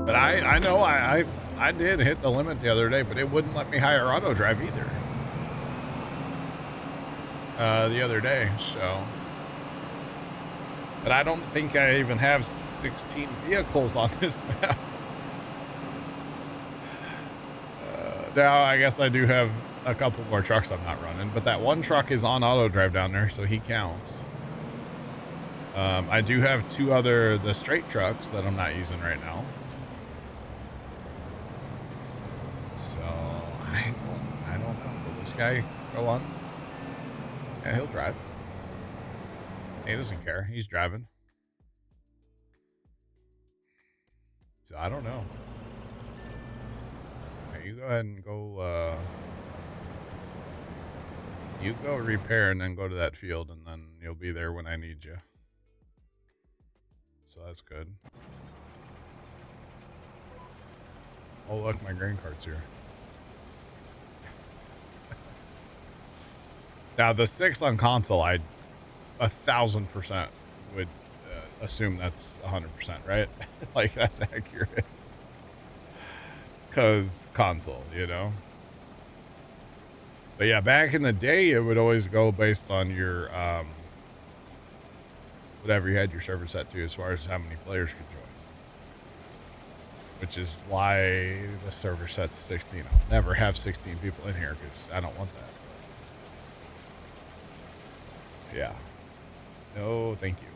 But I know I did hit the limit the other day, but it wouldn't let me hire auto drive either. The other day, so. But I don't think I even have 16 vehicles on this map. Now I guess I do have a couple more trucks I'm not running, but that one truck is on auto drive down there, so he counts. I do have the straight trucks that I'm not using right now. So I don't know. Will this guy go on? Yeah, he'll drive. He doesn't care. He's driving. So I don't know. Okay, you go ahead and go, you go repair and then go to that field, and then you'll be there when I need you. So that's good. Oh, look, my grain cart's here. Now, the 6 on console, I 1,000% would assume that's 100%, right? Like, that's accurate. Because console, you know? But yeah, back in the day, it would always go based on your, whatever you had your server set to as far as how many players could join. Which is why the server set to 16. I'll never have 16 people in here because I don't want that. Yeah. No, thank you.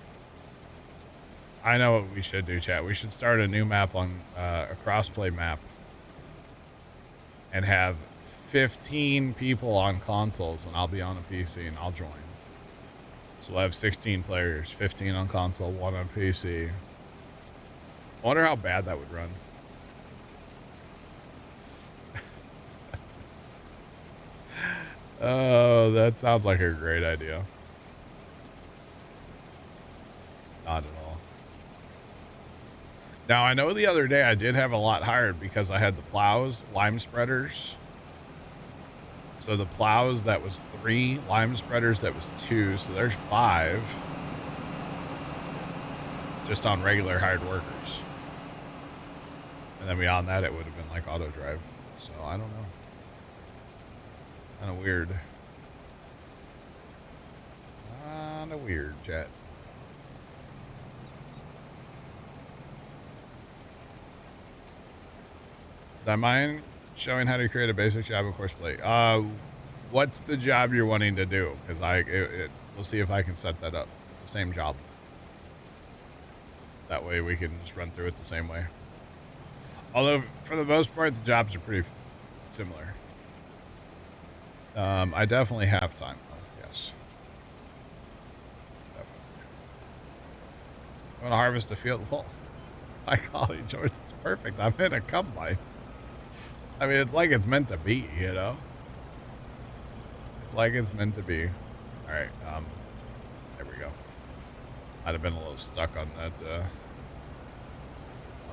I know what we should do, chat. We should start a new map on a crossplay map and have 15 people on consoles, and I'll be on a PC and I'll join. So we'll have 16 players, 15 on console, 1 on PC. I wonder how bad that would run. Oh, that sounds like a great idea. Not at all. Now, I know the other day I did have a lot hired because I had the plows, lime spreaders. So the plows, that was 3. Lime spreaders, that was 2. So there's 5. Just on regular hired workers. And then beyond that, it would have been like auto drive. So I don't know. Kind of weird. Kind of weird, chat. Did I mind showing how to create a basic job of course play? What's the job you're wanting to do? Because we'll see if I can set that up. The same job. That way we can just run through it the same way. Although for the most part, the jobs are pretty similar. I definitely have time. Oh, yes. Definitely. I want to harvest a field. Well, my golly, George, it's perfect. I'm in a combine. I mean, it's like it's meant to be, you know? It's like it's meant to be. All right. There we go. I'd have been a little stuck on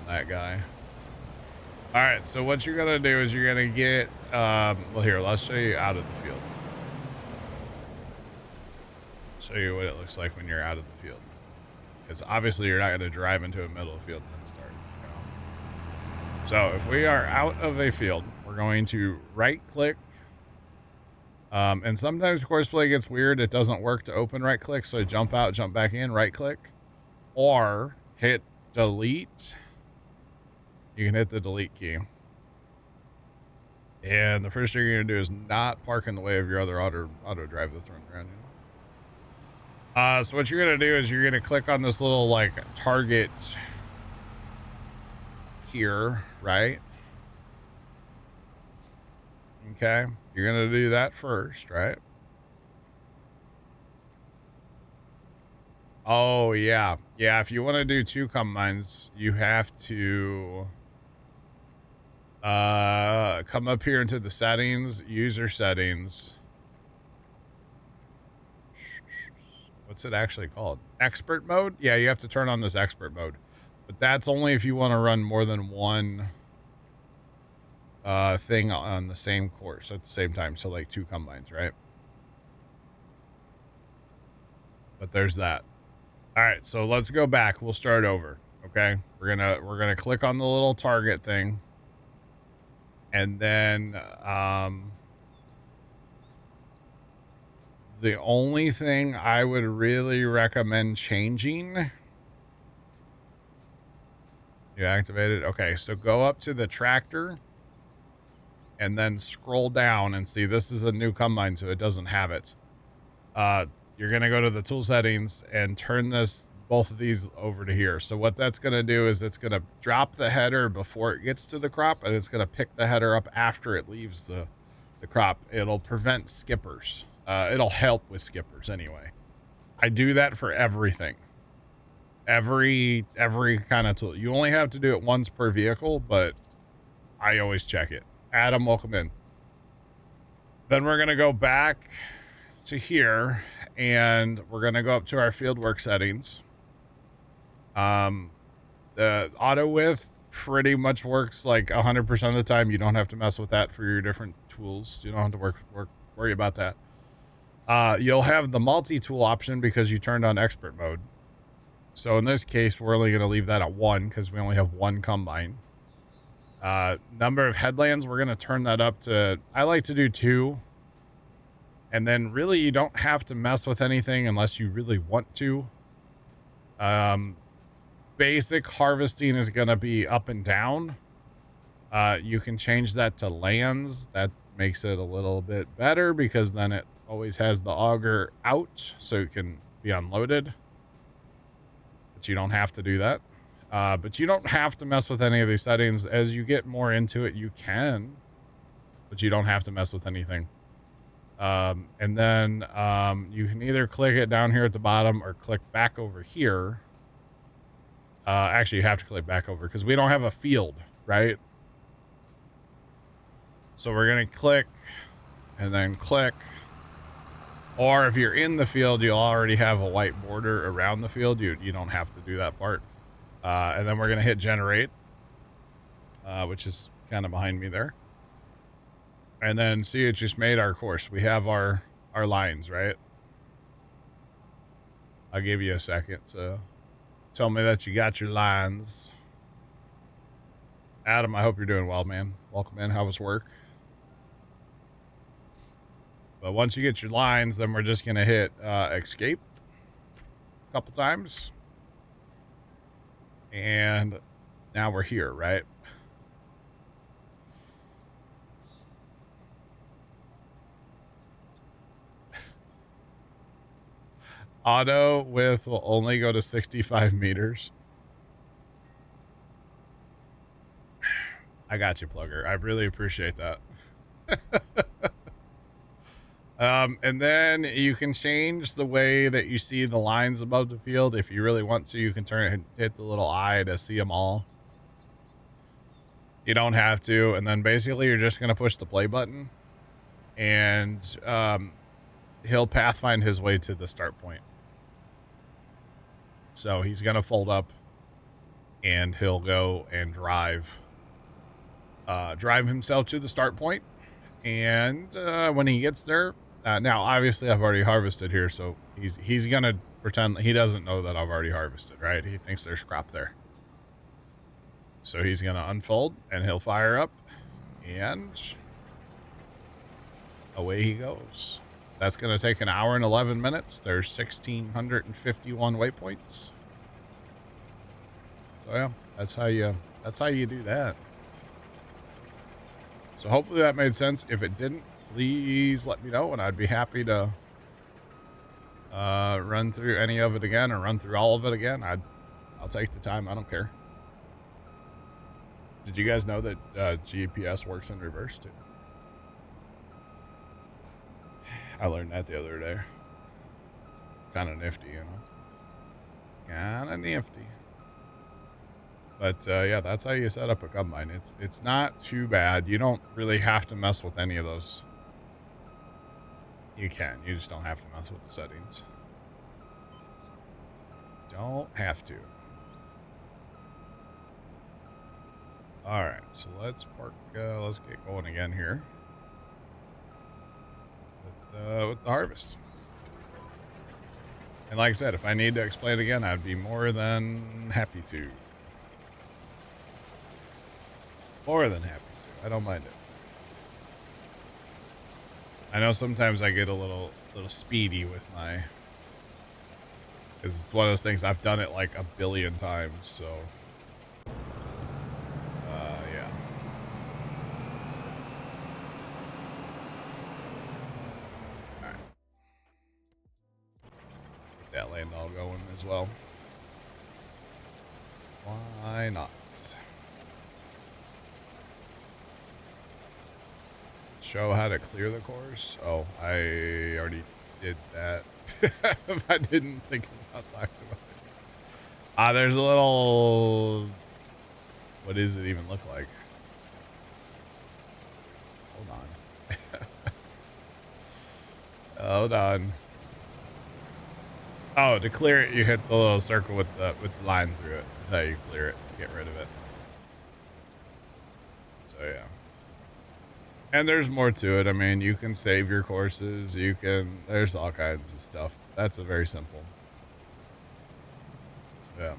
that guy. All right, so what you're gonna do is you're gonna get, well, here, let's show you out of the field. Show you what it looks like when you're out of the field. Because obviously you're not gonna drive into a middle of field and then start, you know? So if we are out of a field, we're going to right click. And sometimes courseplay gets weird. It doesn't work to open right click. So jump out, jump back in, right click, or hit delete. You can hit the delete key. And the first thing you're going to do is not park in the way of your other auto drive that's running around. You know? So what you're going to do is you're going to click on this little like target here, right? Okay. You're going to do that first, right? Oh, yeah. Yeah, if you want to do 2 combines, you have to come up here into the settings, user settings. What's it actually called? Expert mode? Yeah, you have to turn on this expert mode. But that's only if you want to run more than one thing on the same course at the same time. So like 2 combines, right? But there's that. All right, so let's go back. We'll start over. Okay, we're gonna click on the little target thing, and then the only thing I would really recommend changing. You activated. Okay, so go up to the tractor, and then scroll down and see this is a new combine, so it doesn't have it. You're gonna go to the tool settings and turn both of these over to here. So what that's gonna do is it's gonna drop the header before it gets to the crop, and it's gonna pick the header up after it leaves the crop. It'll prevent skippers. It'll help with skippers anyway. I do that for everything. Every kind of tool. You only have to do it once per vehicle, but I always check it. Adam, welcome in. Then we're gonna go back to here, and we're gonna go up to our fieldwork settings. The auto width pretty much works like 100% of the time. You don't have to mess with that for your different tools. You don't have to worry about that. You'll have the multi-tool option because you turned on expert mode. So in this case, we're only going to leave that at 1 because we only have 1 combine. Number of headlands, we're going to turn that up to, I like to do 2. And then really you don't have to mess with anything unless you really want to. Basic harvesting is going to be up and down. You can change that to lands. That makes it a little bit better because then it always has the auger out so it can be unloaded. But you don't have to do that. But you don't have to mess with any of these settings. As you get more into it, you can, but you don't have to mess with anything. And then you can either click it down here at the bottom or click back over here. Actually, you have to click back over because we don't have a field, right? So we're going to click and then click. Or if you're in the field, you'll already have a white border around the field. You don't have to do that part. And then we're going to hit generate, which is kind of behind me there. And then see, it just made our course. We have our lines, right? I'll give you a second to tell me that you got your lines. Adam, I hope you're doing well, man. Welcome in. How was work? But once you get your lines, then we're just going to hit escape a couple times. And now we're here, right? Auto width will only go to 65 meters. I got you, Plugger. I really appreciate that. And then you can change the way that you see the lines above the field. If you really want to, you can turn it and hit the little eye to see them all. You don't have to. And then basically you're just going to push the play button and he'll pathfind his way to the start point. So he's going to fold up and he'll go and drive himself to the start point. And when he gets there, now obviously I've already harvested here, so he's going to pretend that he doesn't know that I've already harvested, right? He thinks there's crop there. So he's going to unfold and he'll fire up and away he goes. That's going to take 1 hour and 11 minutes. There's 1,651 waypoints. So yeah, that's how you do that. So hopefully that made sense. If it didn't, please let me know and I'd be happy to run through any of it again or run through all of it again. I'll take the time. I don't care. Did you guys know that GPS works in reverse too? I learned that the other day. Kind of nifty, you know. Kind of nifty. But yeah, that's how you set up a combine. It's not too bad. You don't really have to mess with any of those. You can. You just don't have to mess with the settings. Don't have to. All right, so let's park. Let's get going again here with the harvest. And like I said, if I need to explain it again, I'd be more than happy to. More than happy to. I don't mind it. I know sometimes I get a little speedy with my, because it's one of those things, I've done it like a billion times, so yeah. All right. Get that land all going as well. Why not? Show how to clear the course. Oh, I already did that. I didn't think about talking about it. There's a little, what does it even look like? Hold on. Hold on. Oh, to clear it, you hit the little circle with the line through it. That's how you clear it. Get rid of it. So yeah. And there's more to it. I mean, you can save your courses. You can, there's all kinds of stuff. That's a very simple. Yeah.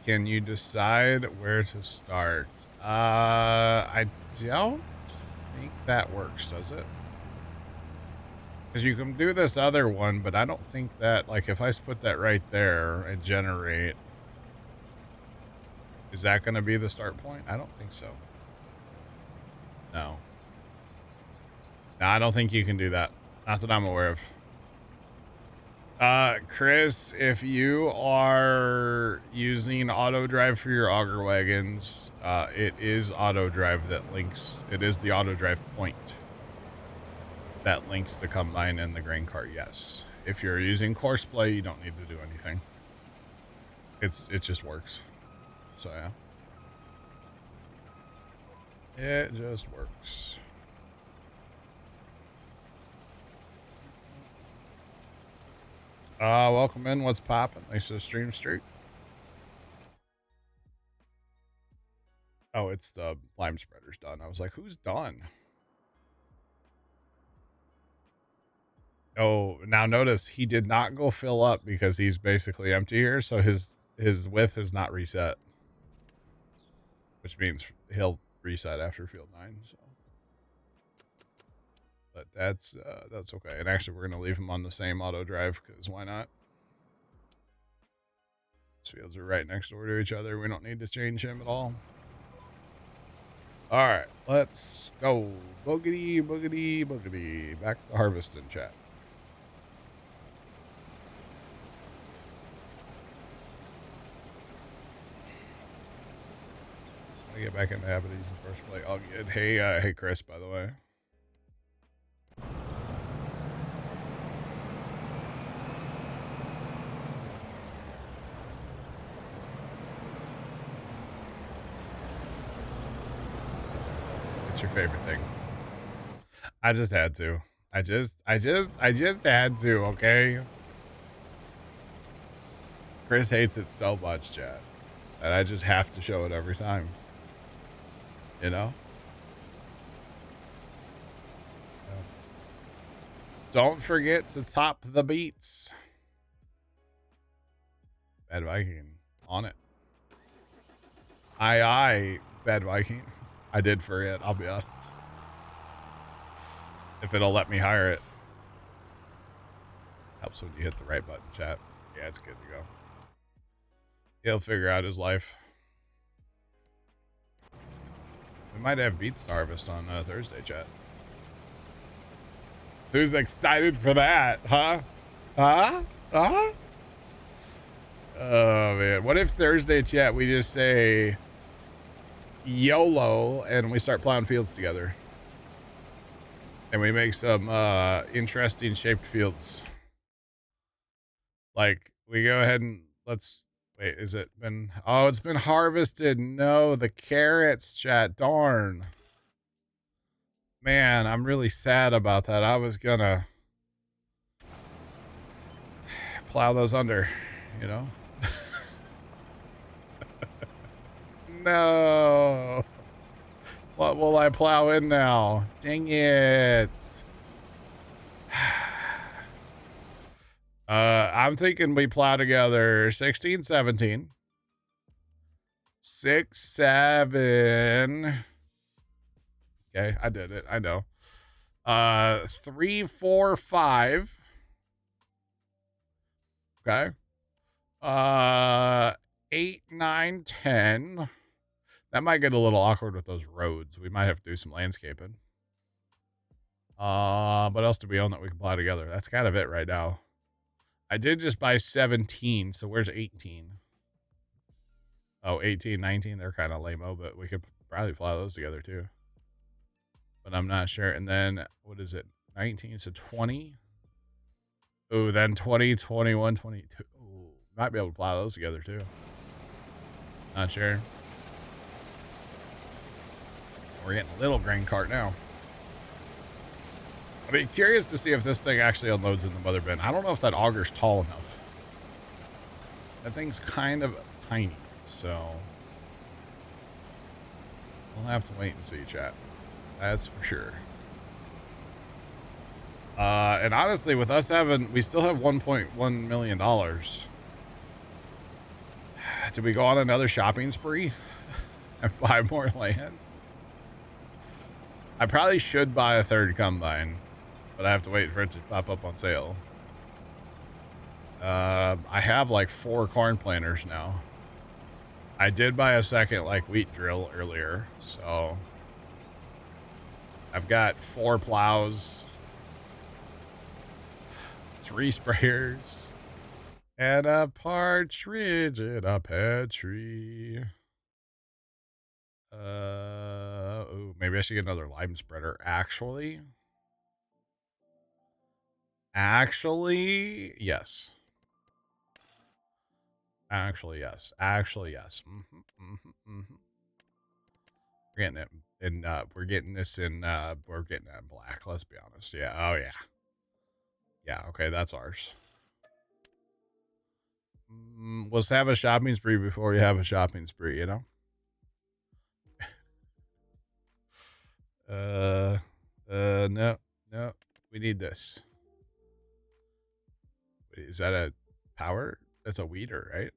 Can you decide where to start? I don't think that works, does it? Because you can do this other one, but I don't think that, like, if I put that right there and generate, is that going to be the start point? I don't think so. No. No, I don't think you can do that. Not that I'm aware of. Chris, if you are using auto drive for your auger wagons, it is auto drive that links. It is the auto drive point that links the combine and the grain cart. Yes. If you're using course play, you don't need to do anything. It just works. So yeah. It just works. Welcome in. What's poppin'? Thanks for the stream streak. Oh, it's the lime spreader's done. I was like, who's done? Oh, now notice he did not go fill up because he's basically empty here, so his width is not reset. Which means he'll reset after field 9, so. But that's okay. And actually we're gonna leave him on the same auto drive, because why not? These fields are right next door to each other. We don't need to change him at all. Alright, let's go. Boogity, boogity, boogity. Back to harvesting, chat. I get back into habit using first play. All good. Hey, hey Chris, by the way. What's your favorite thing? I just had to. I just had to, okay? Chris hates it so much, chat, that I just have to show it every time. You know? Don't forget to top the beats. Bad Viking. On it. Aye, Bad Viking. I did forget, I'll be honest. If it'll let me hire it. Helps when you hit the right button, chat. Yeah, it's good to go. He'll figure out his life. We might have beets to harvest on Thursday, chat. Who's excited for that? Huh? Huh? Huh? Oh, man. What if Thursday, chat, we just say YOLO and we start plowing fields together? And we make some interesting shaped fields. Like, we go ahead and let's... Wait, is it been... Oh, it's been harvested. No, the carrots, chat. Darn. Man, I'm really sad about that. I was gonna plow those under, you know? No. What will I plow in now? Dang it. I'm thinking we plow together 16, 17. 6, 7. Okay, I did it. I know. 3, 4, 5. Okay. 8, 9, 10. That might get a little awkward with those roads. We might have to do some landscaping. What else do we own that we can plow together? That's kind of it right now. I did just buy 17, so where's 18? Oh, 18, 19, they're kind of lame-o, but we could probably plow those together too. But I'm not sure. And then, what is it? 19, so 20. Ooh, then 20, 21, 22. Ooh, might be able to plow those together too. Not sure. We're getting a little grain cart now. I'd be curious to see if this thing actually unloads in the mother bin. I don't know if that auger's tall enough. That thing's kind of tiny, so we'll have to wait and see, chat. That's for sure. And honestly, with us we still have $1.1 million. Do we go on another shopping spree and buy more land? I probably should buy a third combine, but I have to wait for it to pop up on sale. I have like 4 corn planters now. I did buy a second like wheat drill earlier, so I've got 4 plows, 3 sprayers, and a partridge in a pear tree. Oh, maybe I should get another lime spreader. Actually, yes. Actually, yes. We're getting it in, we're getting this in, we're getting that in black, let's be honest. Yeah, oh yeah. Yeah, okay, that's ours. Let's have a shopping spree before you have a shopping spree, you know? No. We need this. Wait, is that a power? That's a weeder, right?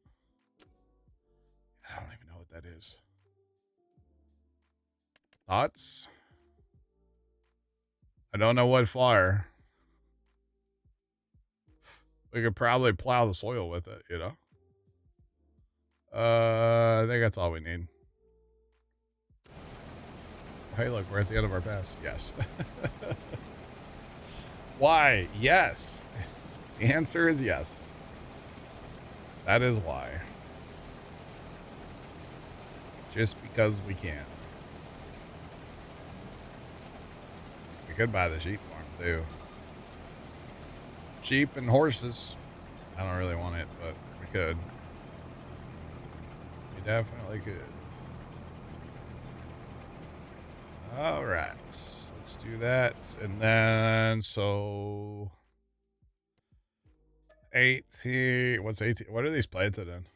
I don't even know what that is. Thoughts? I don't know what for. We could probably plow the soil with it, you know? I think that's all we need. Hey, look, we're at the end of our pass. Yes. Why? Yes. The answer is yes. That is why. Just because we can. We could buy the sheep farm, too. Sheep and horses. I don't really want it, but we could. We definitely could. All right. Let's do that. And then, so 18. What's 18? What are these planted in?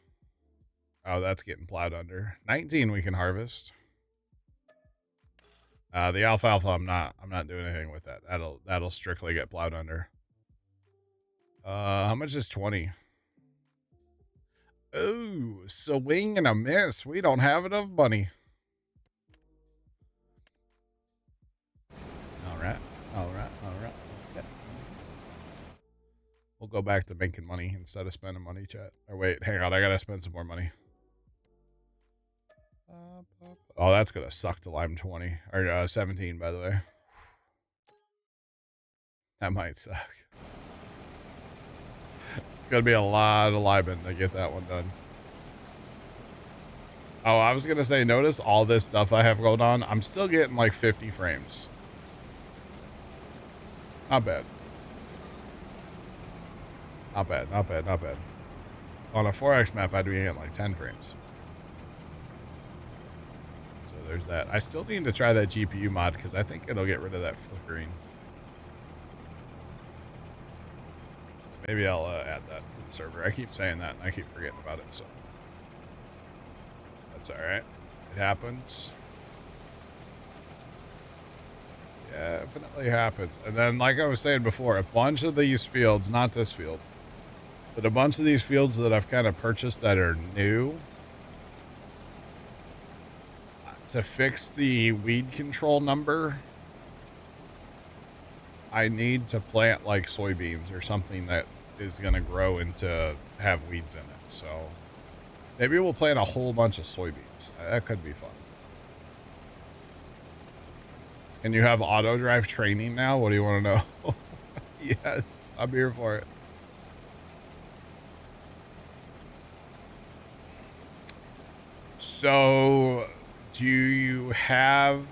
Oh, that's getting plowed under. 19 we can harvest. The alfalfa I'm not doing anything with that. That'll strictly get plowed under. How much is 20? Oh, swing and a miss. We don't have enough money. All right. Yeah. We'll go back to making money instead of spending money, chat. Or wait, hang on. I gotta spend some more money. Oh, that's gonna suck to lime 20 or 17, by the way. That might suck. It's gonna be a lot of liming to get that one done. Oh, I was gonna say, notice all this stuff I have going on. I'm still getting like 50 frames. Not bad. Not bad. On a 4X map, I'd be getting like 10 frames. So there's that. I still need to try that GPU mod because I think it'll get rid of that flickering. Maybe I'll add that to the server. I keep saying that and I keep forgetting about it, so that's all right. It happens. Definitely happens. And then, like I was saying before, a bunch of these fields, not this field, but a bunch of these fields that I've kind of purchased that are new, to fix the weed control number, I need to plant like soybeans or something that is going to grow into have weeds in it. So maybe we'll plant a whole bunch of soybeans. That could be fun. And you have auto drive training now? What do you want to know? Yes, I'm here for it. So do you have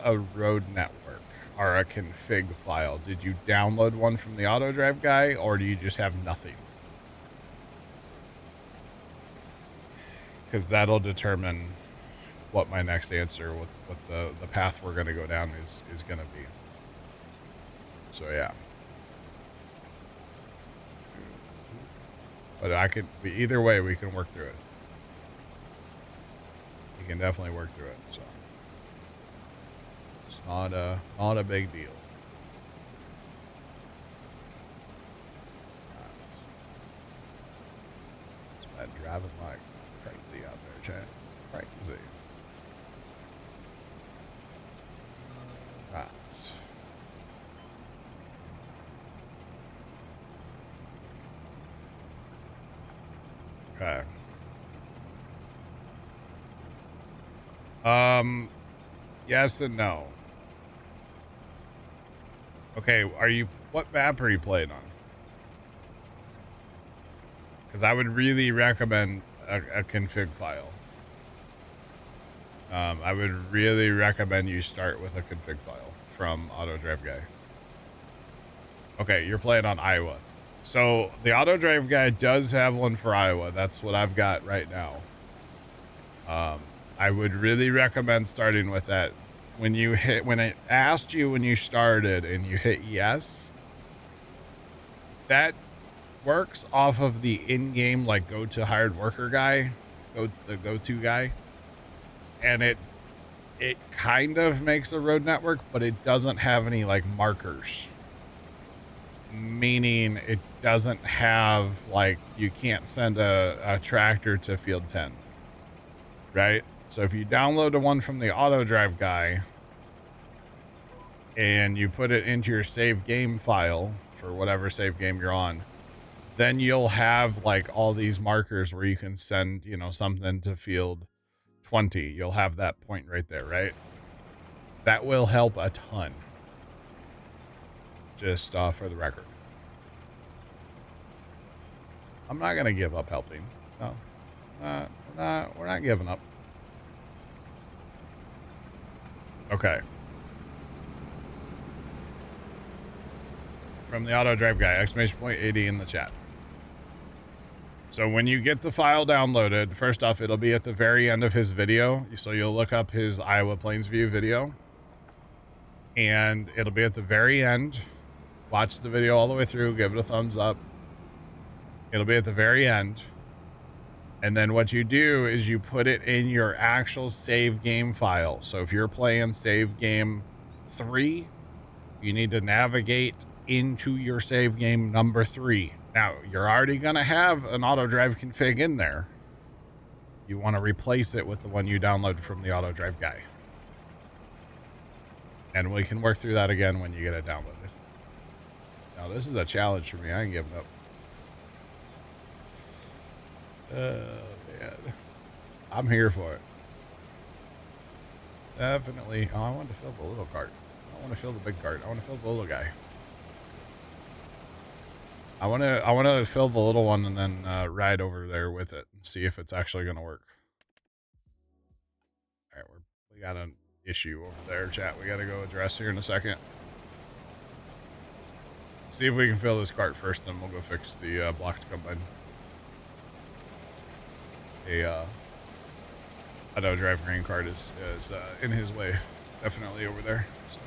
a road network or a config file? Did you download one from the auto drive guy, or do you just have nothing? Because that'll determine what my next answer, what the path we're going to go down is going to be. So yeah. But I could be either way, we can work through it. We can definitely work through it. So it's not a big deal. It's been driving like crazy out there, chat. Crazy. Right. Okay. Yes and no. Okay, what map are you playing on? Because I would really recommend a config file. I would really recommend you start with a config file from Auto Drive Guy. Okay, you're playing on Iowa. So the Auto Drive Guy does have one for Iowa. That's what I've got right now. I would really recommend starting with that. When it asked you when you started and you hit yes, that works off of the in-game like go to hired worker guy, the go-to guy, and it kind of makes a road network, but it doesn't have any like markers, meaning it doesn't have like you can't send a tractor to field 10, right? So if you download the one from the auto drive guy and you put it into your save game file for whatever save game you're on, then you'll have like all these markers where you can send, you know, something to field 20. You'll have that point right there, right? That will help a ton. Just for the record. I'm not going to give up helping. No, we're not giving up. Okay. From the auto drive guy, exclamation point 80 in the chat. So when you get the file downloaded, first off, it'll be at the very end of his video. So you'll look up his Iowa Plains View video. And it'll be at the very end. Watch the video all the way through. Give it a thumbs up. It'll be at the very end. And then what you do is you put it in your actual save game file. So if you're playing save game 3, you need to navigate into your save game number 3. Now, you're already going to have an auto drive config in there. You want to replace it with the one you downloaded from the auto drive guy. And we can work through that again when you get it downloaded. Now, this is a challenge for me. I ain't giving up. Man. I'm here for it. Definitely. Oh, I want to fill the little cart. I don't want to fill the big cart. I want to fill the little guy. I want to fill the little one and then ride over there with it and see if it's actually going to work. All right, we got an issue over there, chat. We got to go address here in a second. See if we can fill this cart first, then we'll go fix the blocked combine. Auto drive grain cart is in his way, definitely over there. So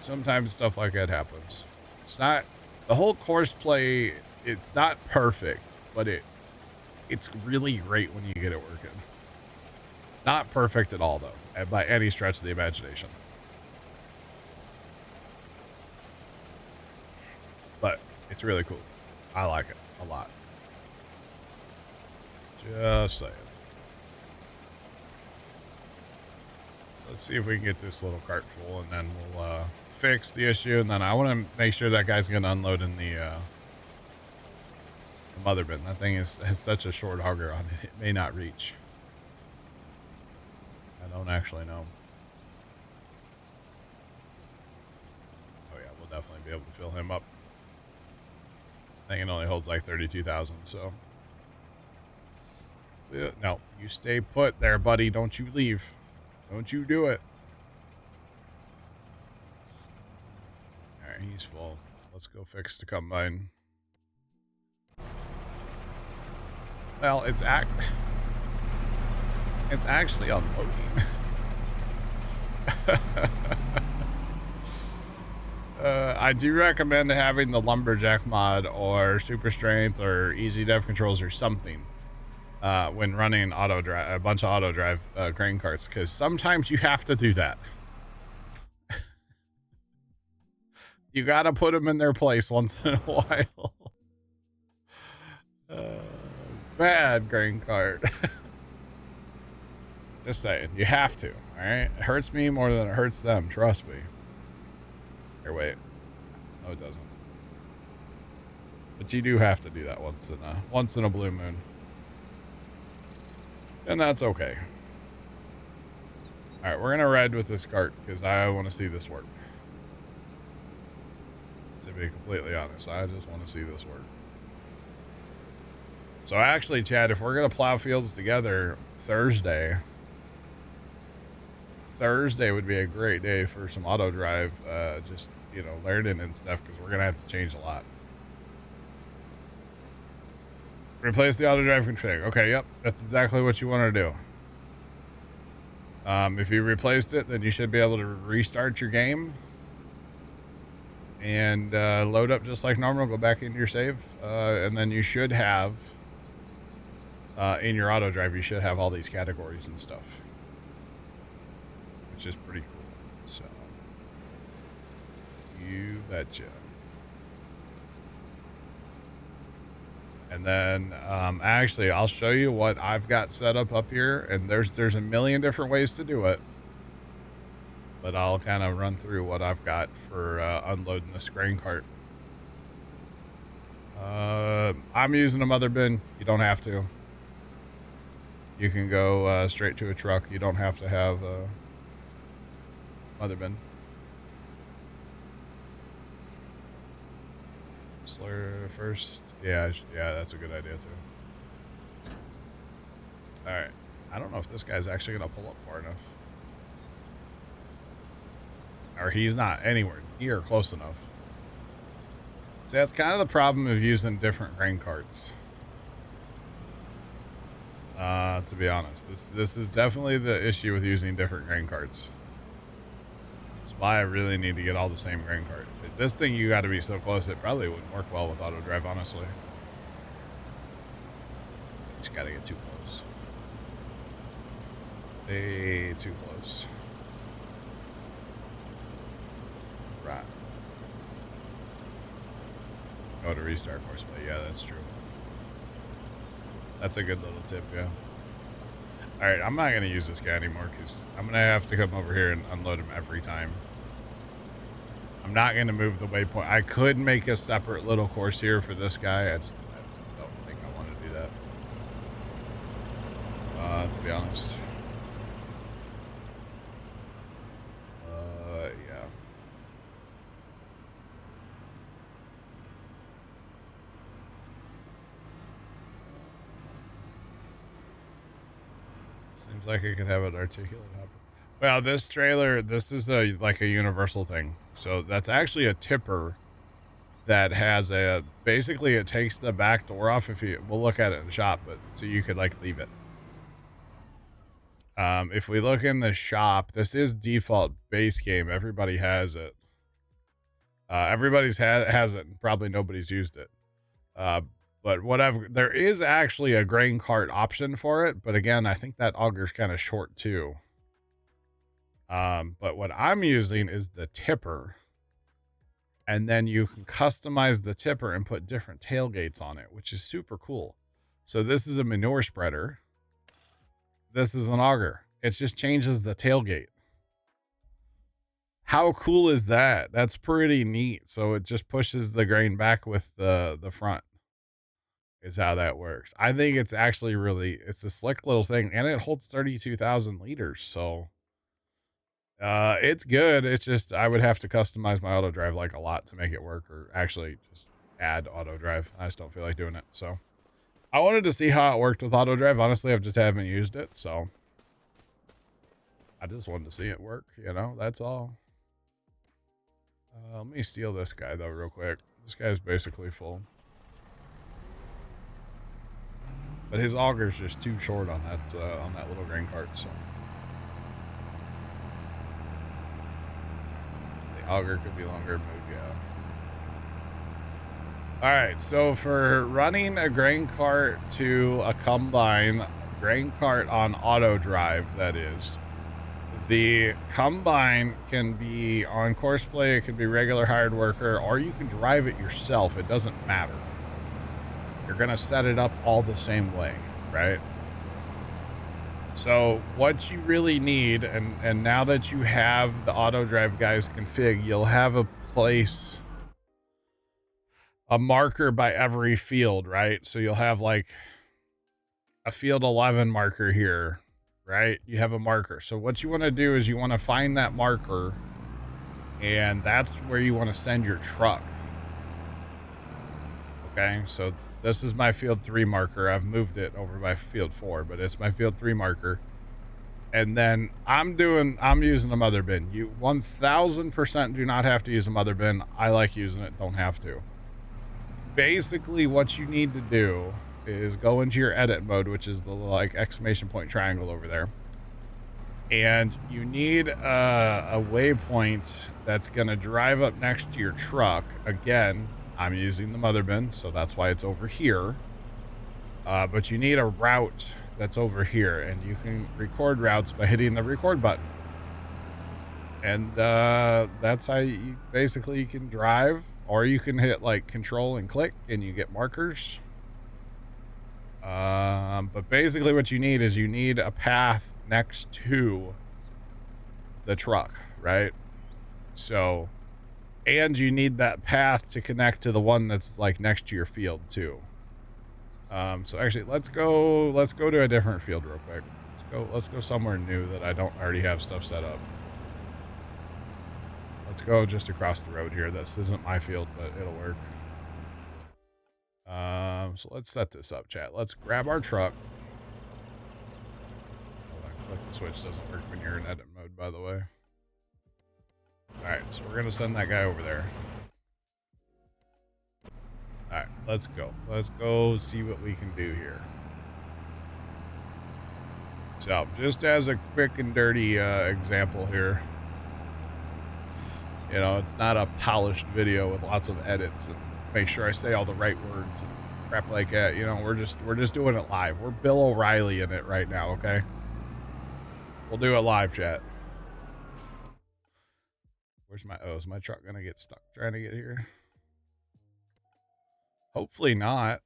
sometimes stuff like that happens. It's not the whole course play. It's not perfect, but it's really great when you get it working. Not perfect at all, though, by any stretch of the imagination. But it's really cool. I like it a lot. Just saying. Let's see if we can get this little cart full, and then we'll fix the issue. And then I want to make sure that guy's going to unload in the mother bin. That thing has such a short auger on it. It may not reach. I don't actually know. Oh yeah, we'll definitely be able to fill him up. I think it only holds like 32,000, so. Yeah, no, you stay put there, buddy. Don't you leave. Don't you do it. Alright, he's full. Let's go fix the combine. Well, it's actually unloading. I do recommend having the lumberjack mod or super strength or easy dev controls or something when running auto drive, a bunch of auto drive grain carts, because sometimes you have to do that. You got to put them in their place once in a while. Bad grain cart. Just saying, you have to. All right, it hurts me more than it hurts them. Trust me. Here, wait. No, it doesn't. But you do have to do that once in a blue moon, and that's okay. All right, we're gonna ride with this cart because I want to see this work. To be completely honest, I just want to see this work. So actually, Chad, if we're gonna plow fields together Thursday would be a great day for some auto drive, just, you know, learning and stuff, because we're gonna have to change a lot. Replace the auto drive config. Okay, yep, that's exactly what you want to do. If you replaced it, then you should be able to restart your game and load up just like normal. Go back into your save, and then you should have in your auto drive, you should have all these categories and stuff, which is pretty cool. So you betcha. And then actually, I'll show you what I've got set up here, and there's a million different ways to do it, but I'll kind of run through what I've got for unloading this grain cart. I'm using a mother bin. You don't have to. You can go straight to a truck. You don't have to have a mother bin. Slur first. Yeah, that's a good idea too. All right. I don't know if this guy's actually going to pull up far enough. Or he's not anywhere near close enough. See, that's kind of the problem of using different grain carts. To be honest, this is definitely the issue with using different grain carts. That's why I really need to get all the same grain cart. This thing, you got to be so close, it probably wouldn't work well with auto drive, honestly. Just got to get too close. Way too close. Right. Go to restart course play. Yeah, that's true. That's a good little tip, yeah. All right, I'm not going to use this guy anymore because I'm going to have to come over here and unload him every time. I'm not going to move the waypoint. I could make a separate little course here for this guy. I just don't think I want to do that. To be honest. Yeah. Seems like I could have an articulate hopper. Well, this trailer, this is like a universal thing. So that's actually a tipper that has basically it takes the back door off. We'll look at it in the shop, but so you could like leave it. If we look in the shop, this is default base game. Everybody has it. Everybody's has it, and probably nobody's used it. But whatever, there is actually a grain cart option for it. But again, I think that auger's kind of short too. But what I'm using is the tipper. And then you can customize the tipper and put different tailgates on it, which is super cool. So this is a manure spreader. This is an auger. It just changes the tailgate. How cool is that? That's pretty neat. So it just pushes the grain back with the front. Is how that works. I think it's actually it's a slick little thing, and it holds 32,000 liters. So it's good. It's just, I would have to customize my auto drive like a lot to make it work, or actually just add auto drive. I just don't feel like doing it. So I wanted to see how it worked with auto drive. Honestly, I just haven't used it. So I just wanted to see it work, you know, that's all. Let me steal this guy though, real quick. This guy's basically full. But his auger's just too short on that little grain cart, so. The auger could be longer, but yeah. Alright, so for running a grain cart to a combine, grain cart on auto drive, that is, the combine can be on Courseplay, it can be regular hired worker, or you can drive it yourself. It doesn't matter. You're going to set it up all the same way, right? So what you really need, and now that you have the auto drive guys config, you'll have a place, a marker by every field, right? So you'll have like a field 11 marker here, right? You have a marker. So what you want to do is you want to find that marker, and that's where you want to send your truck. Okay, so this is my field 3 marker. I've moved it over by field 4, but it's my field 3 marker. And then I'm using a mother bin. You 1000% do not have to use a mother bin. I like using it, don't have to. Basically what you need to do is go into your edit mode, which is the like exclamation point triangle over there. And you need a waypoint that's gonna drive up next to your truck. Again, I'm using the mother bin, so that's why it's over here. But you need a route that's over here, and you can record routes by hitting the record button. And that's how you basically can drive, or you can hit like control and click and you get markers. But basically what you need is you need a path next to the truck, right? So, and you need that path to connect to the one that's like next to your field too. So actually let's go to a different field real quick. Let's go somewhere new that I don't already have stuff set up. Let's go just across the road here. This isn't my field, but it'll work. So let's set this up, chat. Let's grab our truck. Hold on, click the switch doesn't work when you're in edit mode, by the way. Alright, so we're gonna send that guy over there. Alright, let's go. Let's go see what we can do here. So, just as a quick and dirty example here. You know, it's not a polished video with lots of edits and make sure I say all the right words and crap like that. You know, we're just doing it live. We're Bill O'Reilly in it right now, okay? We'll do it live, chat. Where's my, is my truck gonna get stuck trying to get here? Hopefully not.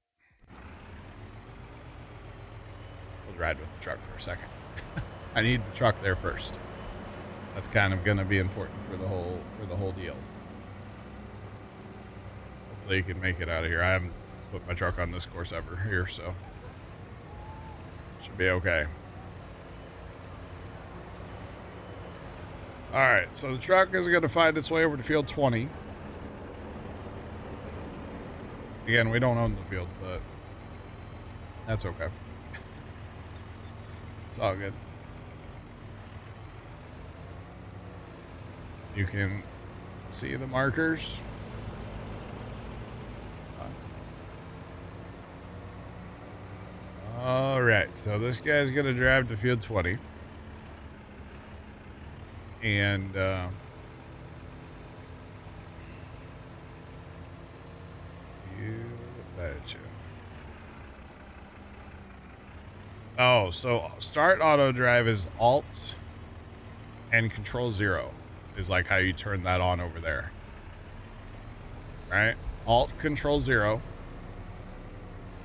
We'll ride with the truck for a second. I need the truck there first. That's kind of gonna be important for the whole deal. Hopefully you can make it out of here. I haven't put my truck on this course ever here, so should be okay. All right, so the truck is gonna find its way over to field 20. Again, we don't own the field, but that's okay. It's all good. You can see the markers. All right, so this guy's gonna drive to field 20. And you betcha. Oh, so start auto drive is Alt and Control 0 is like how you turn that on over there. Right? Alt Control 0.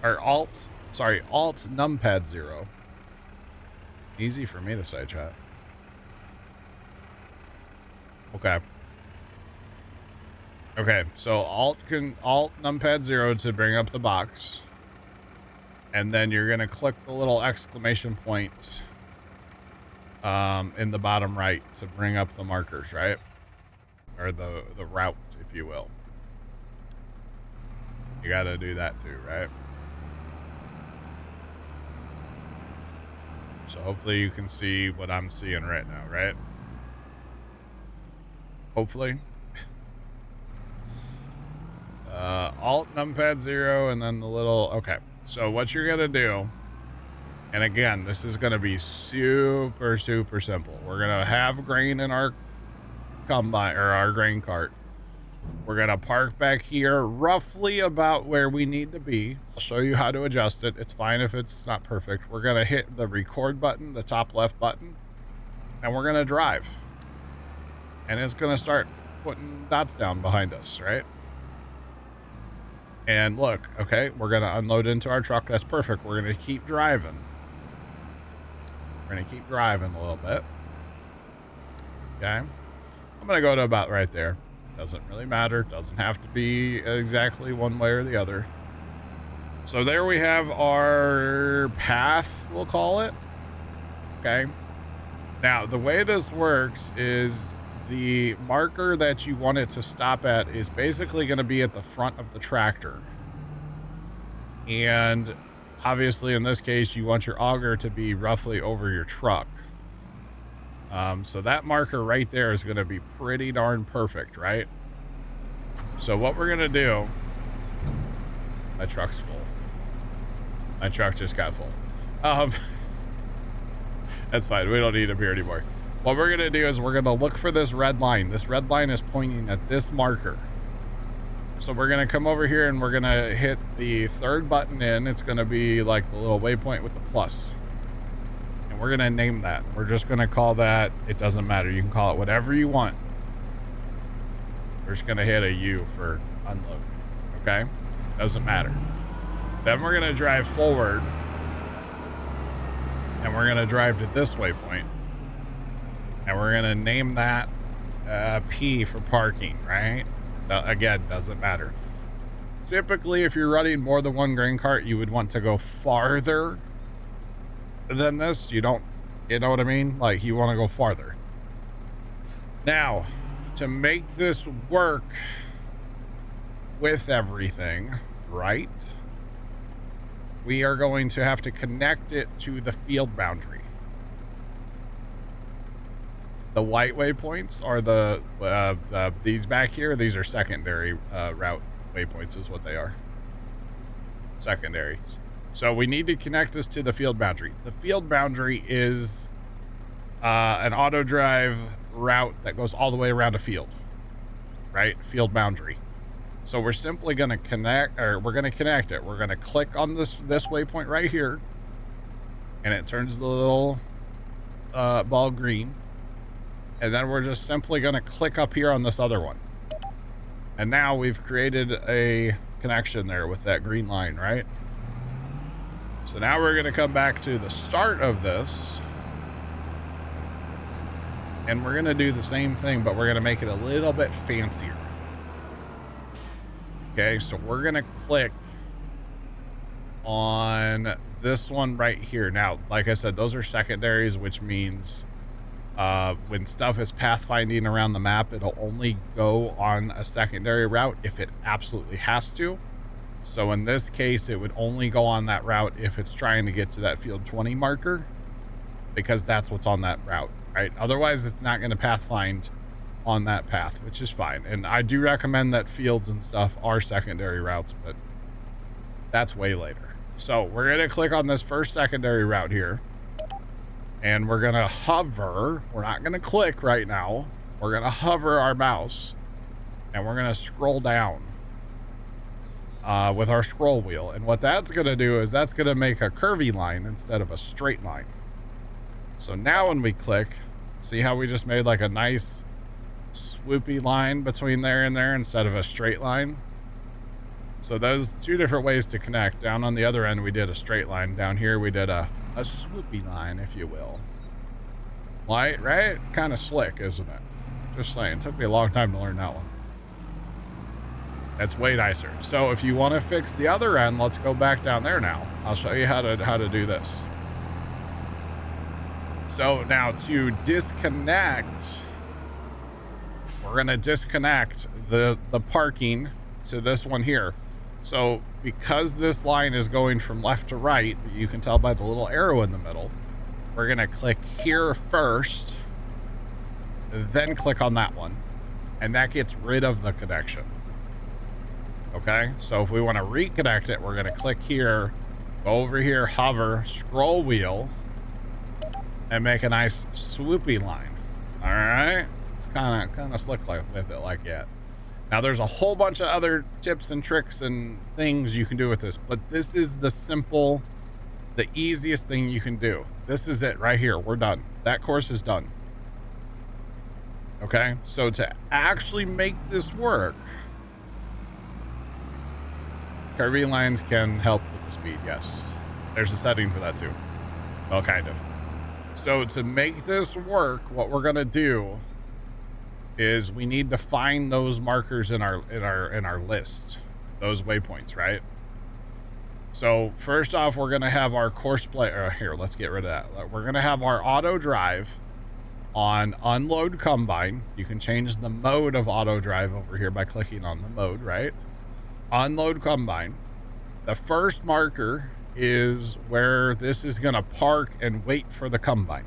Or Alt numpad 0. Easy for me to say, chat. Okay. Okay, so Alt numpad 0 to bring up the box. And then you're going to click the little exclamation point in the bottom right to bring up the markers, right? Or the route, if you will. You got to do that too, right? So hopefully you can see what I'm seeing right now, right? Hopefully. Alt numpad 0 and then the little, okay. So what you're going to do, and again, this is going to be super, super simple. We're going to have grain in our combine or our grain cart. We're going to park back here roughly about where we need to be. I'll show you how to adjust it. It's fine if it's not perfect. We're going to hit the record button, the top left button, and we're going to drive. And it's going to start putting dots down behind us, right? And look, okay, we're going to unload into our truck. That's perfect. We're going to keep driving. We're going to keep driving a little bit. Okay. I'm going to go to about right there. Doesn't really matter. Doesn't have to be exactly one way or the other. So there we have our path, we'll call it. Okay. Now, the way this works is the marker that you want it to stop at is basically going to be at the front of the tractor. And obviously, in this case, you want your auger to be roughly over your truck. So that marker right there is going to be pretty darn perfect, right? So what we're going to do... My truck's full. My truck just got full. That's fine. We don't need a beer anymore. What we're going to do is we're going to look for this red line. This red line is pointing at this marker. So we're going to come over here and we're going to hit the third button in. It's going to be like the little waypoint with the plus. And we're going to name that. We're just going to call that, it doesn't matter. You can call it whatever you want. We're just going to hit a U for unload. Okay? Doesn't matter. Then we're going to drive forward. And we're going to drive to this waypoint. And we're going to name that P for parking, right? Again, doesn't matter. Typically, if you're running more than one grain cart, you would want to go farther than this. You don't, you know what I mean? Like, you want to go farther. Now, to make this work with everything, right? We are going to have to connect it to the field boundary. The white waypoints are the these back here. These are secondary route waypoints is what they are. Secondary. So we need to connect this to the field boundary. The field boundary is an auto drive route that goes all the way around a field, right? Field boundary. So we're simply going to connect, or we're going to connect it. We're going to click on this waypoint right here, and it turns the little ball green. And then we're just simply going to click up here on this other one. And now we've created a connection there with that green line, right? So now we're going to come back to the start of this. And we're going to do the same thing, but we're going to make it a little bit fancier. Okay, so we're going to click on this one right here. Now, like I said, those are secondaries, which means... when stuff is pathfinding around the map, it'll only go on a secondary route if it absolutely has to. So in this case, it would only go on that route if it's trying to get to that field 20 marker, because that's what's on that route, right? Otherwise, it's not going to pathfind on that path, which is fine. And I do recommend that fields and stuff are secondary routes, but that's way later. So we're going to click on this first secondary route here. And we're going to hover. We're not going to click right now. We're going to hover our mouse. And we're going to scroll down. with our scroll wheel. And what that's going to do is that's going to make a curvy line instead of a straight line. So now when we click, see how we just made like a nice swoopy line between there and there instead of a straight line? So those two different ways to connect. Down on the other end, we did a straight line. Down here, we did a swoopy line, if you will. Right? Kind of slick, isn't it? Just saying. It took me a long time to learn that one. That's way nicer. So if you want to fix the other end, let's go back down there now. I'll show you how to do this. So now to disconnect, we're going to disconnect the parking to this one here. So because this line is going from left to right, you can tell by the little arrow in the middle, we're going to click here first, then click on that one, and that gets rid of the connection. Okay, so if we want to reconnect it, we're going to click here, go over here, hover, scroll wheel, and make a nice swoopy line. All right, it's kind of slick with it like that. Now there's a whole bunch of other tips and tricks and things you can do with this, but this is the easiest thing you can do. This is it right here. We're done. That course is done. Okay, so to actually make this work, curvy lines can help with the speed. Yes, there's a setting for that too. Well, kind of. So to make this work, what we're gonna do is we need to find those markers in our list, those waypoints, right? So first off, we're gonna have our course play. Here, let's get rid of that. We're gonna have our auto drive on unload combine. You can change the mode of auto drive over here by clicking on the mode, right? Unload combine. The first marker is where this is gonna park and wait for the combine.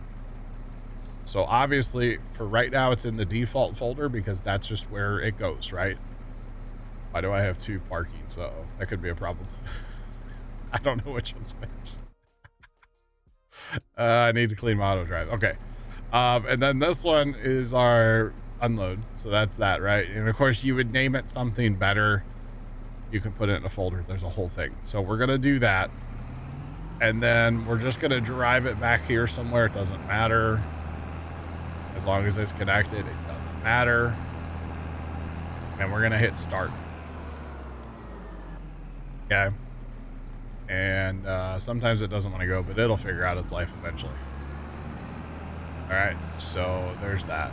So obviously for right now, it's in the default folder because that's just where it goes, right? Why do I have two parkings? So that could be a problem. I don't know which one's which. I need to clean my auto drive. Okay. And then this one is our unload. So that's that, right? And of course you would name it something better. You can put it in a folder. There's a whole thing. So we're going to do that. And then we're just going to drive it back here somewhere. It doesn't matter. As long as it's connected, it doesn't matter. And we're going to hit start. Okay. And sometimes it doesn't want to go, but it'll figure out its life eventually. All right. So there's that.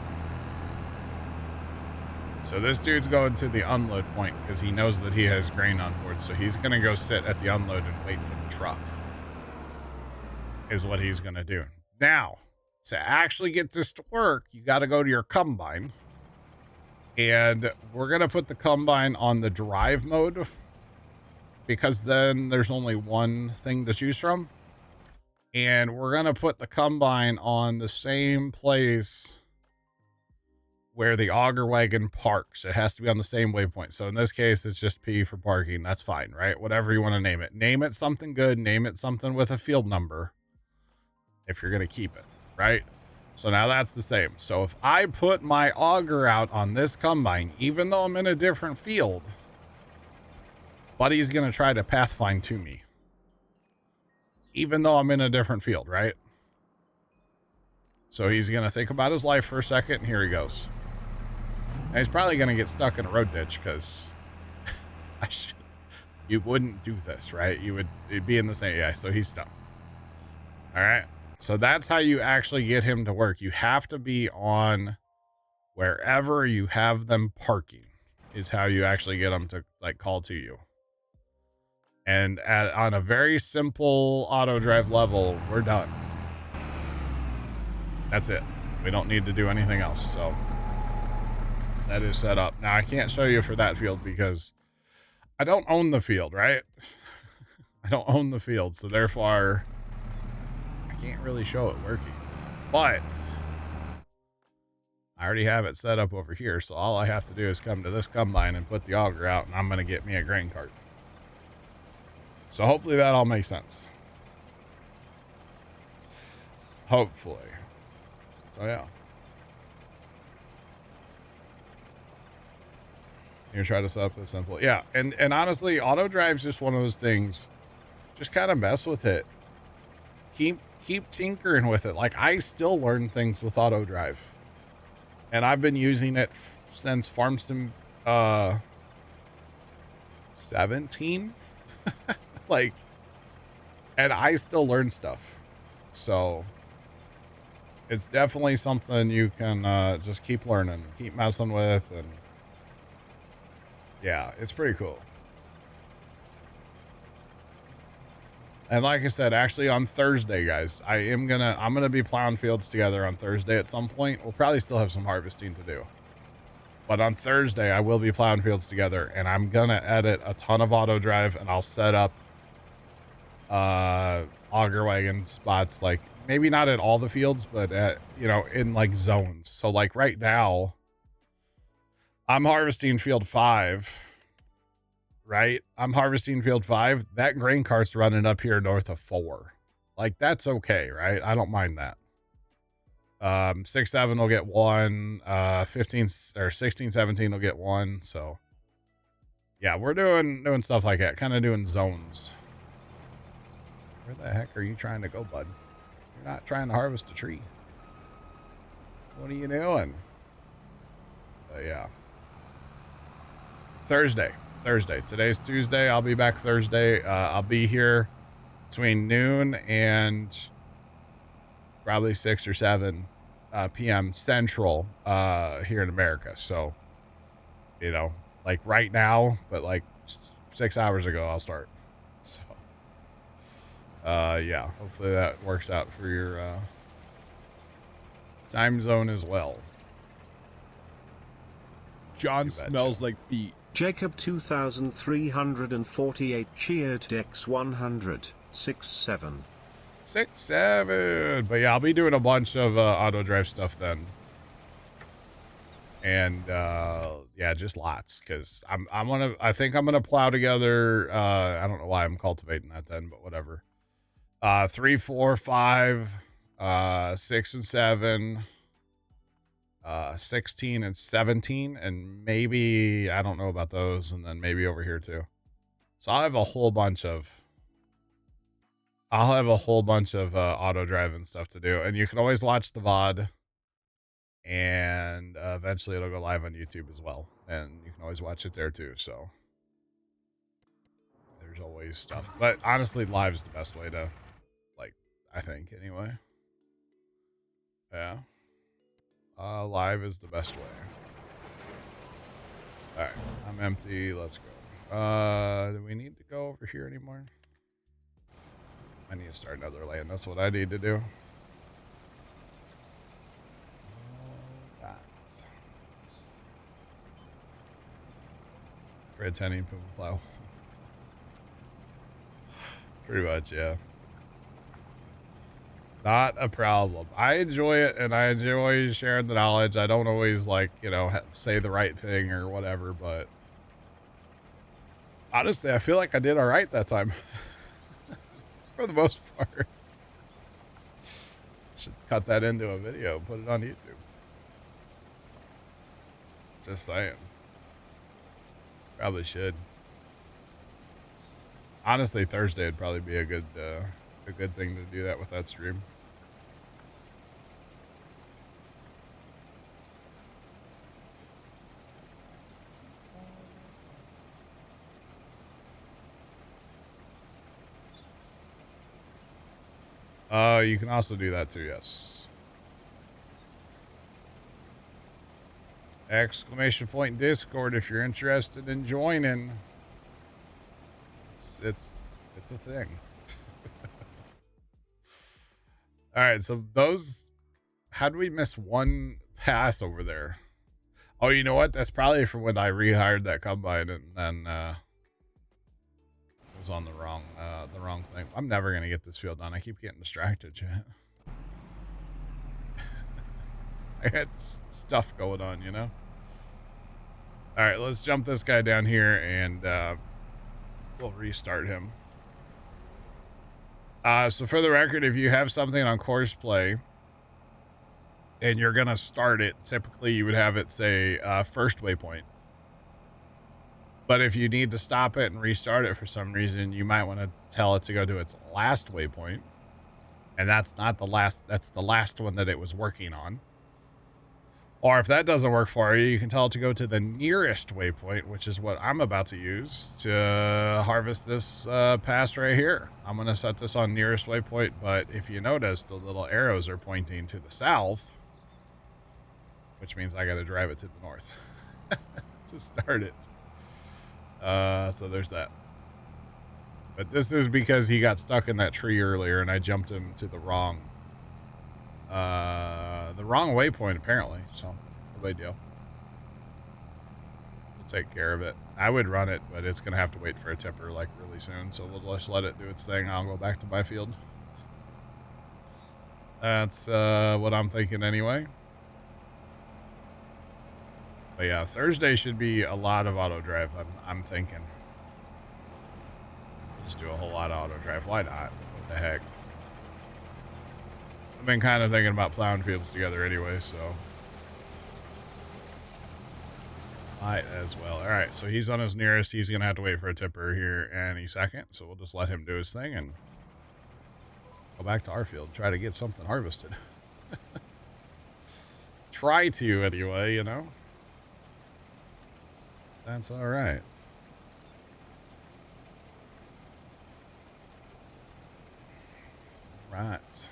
So this dude's going to the unload point because he knows that he has grain on board. So he's going to go sit at the unload and wait for the truck. Is what he's going to do. Now, to actually get this to work, you got to go to your combine. And we're going to put the combine on the drive mode because then there's only one thing to choose from. And we're going to put the combine on the same place where the auger wagon parks. It has to be on the same waypoint. So in this case, it's just P for parking. That's fine, right? Whatever you want to name it. Name it something good. Name it something with a field number if you're going to keep it, right? So now that's the same. So if I put my auger out on this combine, even though I'm in a different field, Buddy's going to try to pathfind to me. Even though I'm in a different field, right? So he's going to think about his life for a second, and here he goes. And he's probably going to get stuck in a road ditch because you wouldn't do this, right? It'd be in the same, yeah, so he's stuck. All right. So that's how you actually get him to work. You have to be on wherever you have them parking is how you actually get them to like call to you. And on a very simple auto drive level, we're done. That's it. We don't need to do anything else. So that is set up. Now I can't show you for that field because I don't own the field, right? I don't own the field. So therefore I can't really show it working, but I already have it set up over here. So all I have to do is come to this combine and put the auger out and I'm going to get me a grain cart. So hopefully that all makes sense. Hopefully. So yeah. You try to set up this simple. Yeah, and honestly, auto drive's just one of those things. Just kind of mess with it. Keep tinkering with it. Like, I still learn things with auto drive. And I've been using it since Farm Sim 17. Like, and I still learn stuff. So it's definitely something you can just keep learning, keep messing with, and yeah, it's pretty cool. And like I said, actually on Thursday, guys, I'm gonna be plowing fields together on Thursday at some point. We'll probably still have some harvesting to do. But on Thursday, I will be plowing fields together, and I'm gonna edit a ton of auto drive, and I'll set up auger wagon spots, like maybe not at all the fields, but at, you know, in like zones. So like right now, I'm harvesting field 5. Right? I'm harvesting field 5. That grain cart's running up here north of 4. Like, that's okay, right? I don't mind that. 6, 7 will get 1. 15 or 16, 17 will get 1. So yeah, we're doing stuff like that, kind of doing zones. Where the heck are you trying to go, bud? You're not trying to harvest a tree. What are you doing? Yeah. Thursday. Today's Tuesday. I'll be back Thursday. I'll be here between noon and probably 6 or 7 p.m. Central here in America. So, you know, like right now, but like 6 hours ago, I'll start. So, yeah, hopefully that works out for your time zone as well. John smells like feet. Jacob 2348 cheered Dex 100 6-7. 6-7. But yeah, I'll be doing a bunch of auto drive stuff then. And yeah, just lots, because I think I'm gonna plow together. I don't know why I'm cultivating that then, but whatever. 3, 4, 5, 6 and 7. 16 and 17, and maybe, I don't know about those, and then maybe over here too. So I'll have a whole bunch of auto drive and stuff to do, and you can always watch the VOD, and eventually it'll go live on YouTube as well, and you can always watch it there too. So there's always stuff, but honestly, live is the best way to, like, I think anyway. Yeah. Live is the best way. Alright, I'm empty. Let's go. Do we need to go over here anymore? I need to start another lane. That's what I need to do. Red Tenny Puma Plow. Pretty much, yeah. Not a problem. I enjoy it, and I enjoy sharing the knowledge. I don't always, like, you know, say the right thing or whatever, but honestly, I feel like I did all right that time. For the most part. Should cut that into a video, put it on YouTube. Just saying. Probably should. Honestly, Thursday would probably be a good thing to do that with that stream. You can also do that too, yes. Exclamation point Discord if you're interested in joining. It's a thing. All right, so those, how do we miss one pass over there? Oh, you know what? That's probably from when I rehired that combine, and then it was on the wrong thing. I'm never gonna get this field done. I keep getting distracted, chat. I had stuff going on, you know. All right, let's jump this guy down here, and we'll restart him. So for the record, if you have something on course play and you're gonna start it, typically you would have it say first waypoint. But if you need to stop it and restart it for some reason, you might want to tell it to go to its last waypoint. And that's not the last, that's the last one that it was working on. Or if that doesn't work for you, you can tell it to go to the nearest waypoint, which is what I'm about to use to harvest this pass right here. I'm going to set this on nearest waypoint, but if you notice, the little arrows are pointing to the south, which means I got to drive it to the north to start it. So there's that. But this is because he got stuck in that tree earlier, and I jumped him to the wrong waypoint, apparently. So, no big deal. We'll take care of it. I would run it, but it's going to have to wait for a tipper, like, really soon. So we'll just let it do its thing. I'll go back to my field. That's what I'm thinking anyway. But yeah, Thursday should be a lot of auto drive, I'm thinking. Just do a whole lot of auto drive. Why not? What the heck? I've been kind of thinking about plowing fields together anyway, so might as well. All right, so he's on his nearest. He's gonna have to wait for a tipper here any second, so we'll just let him do his thing and go back to our field, try to get something harvested. Try to anyway, you know. That's all right. Right.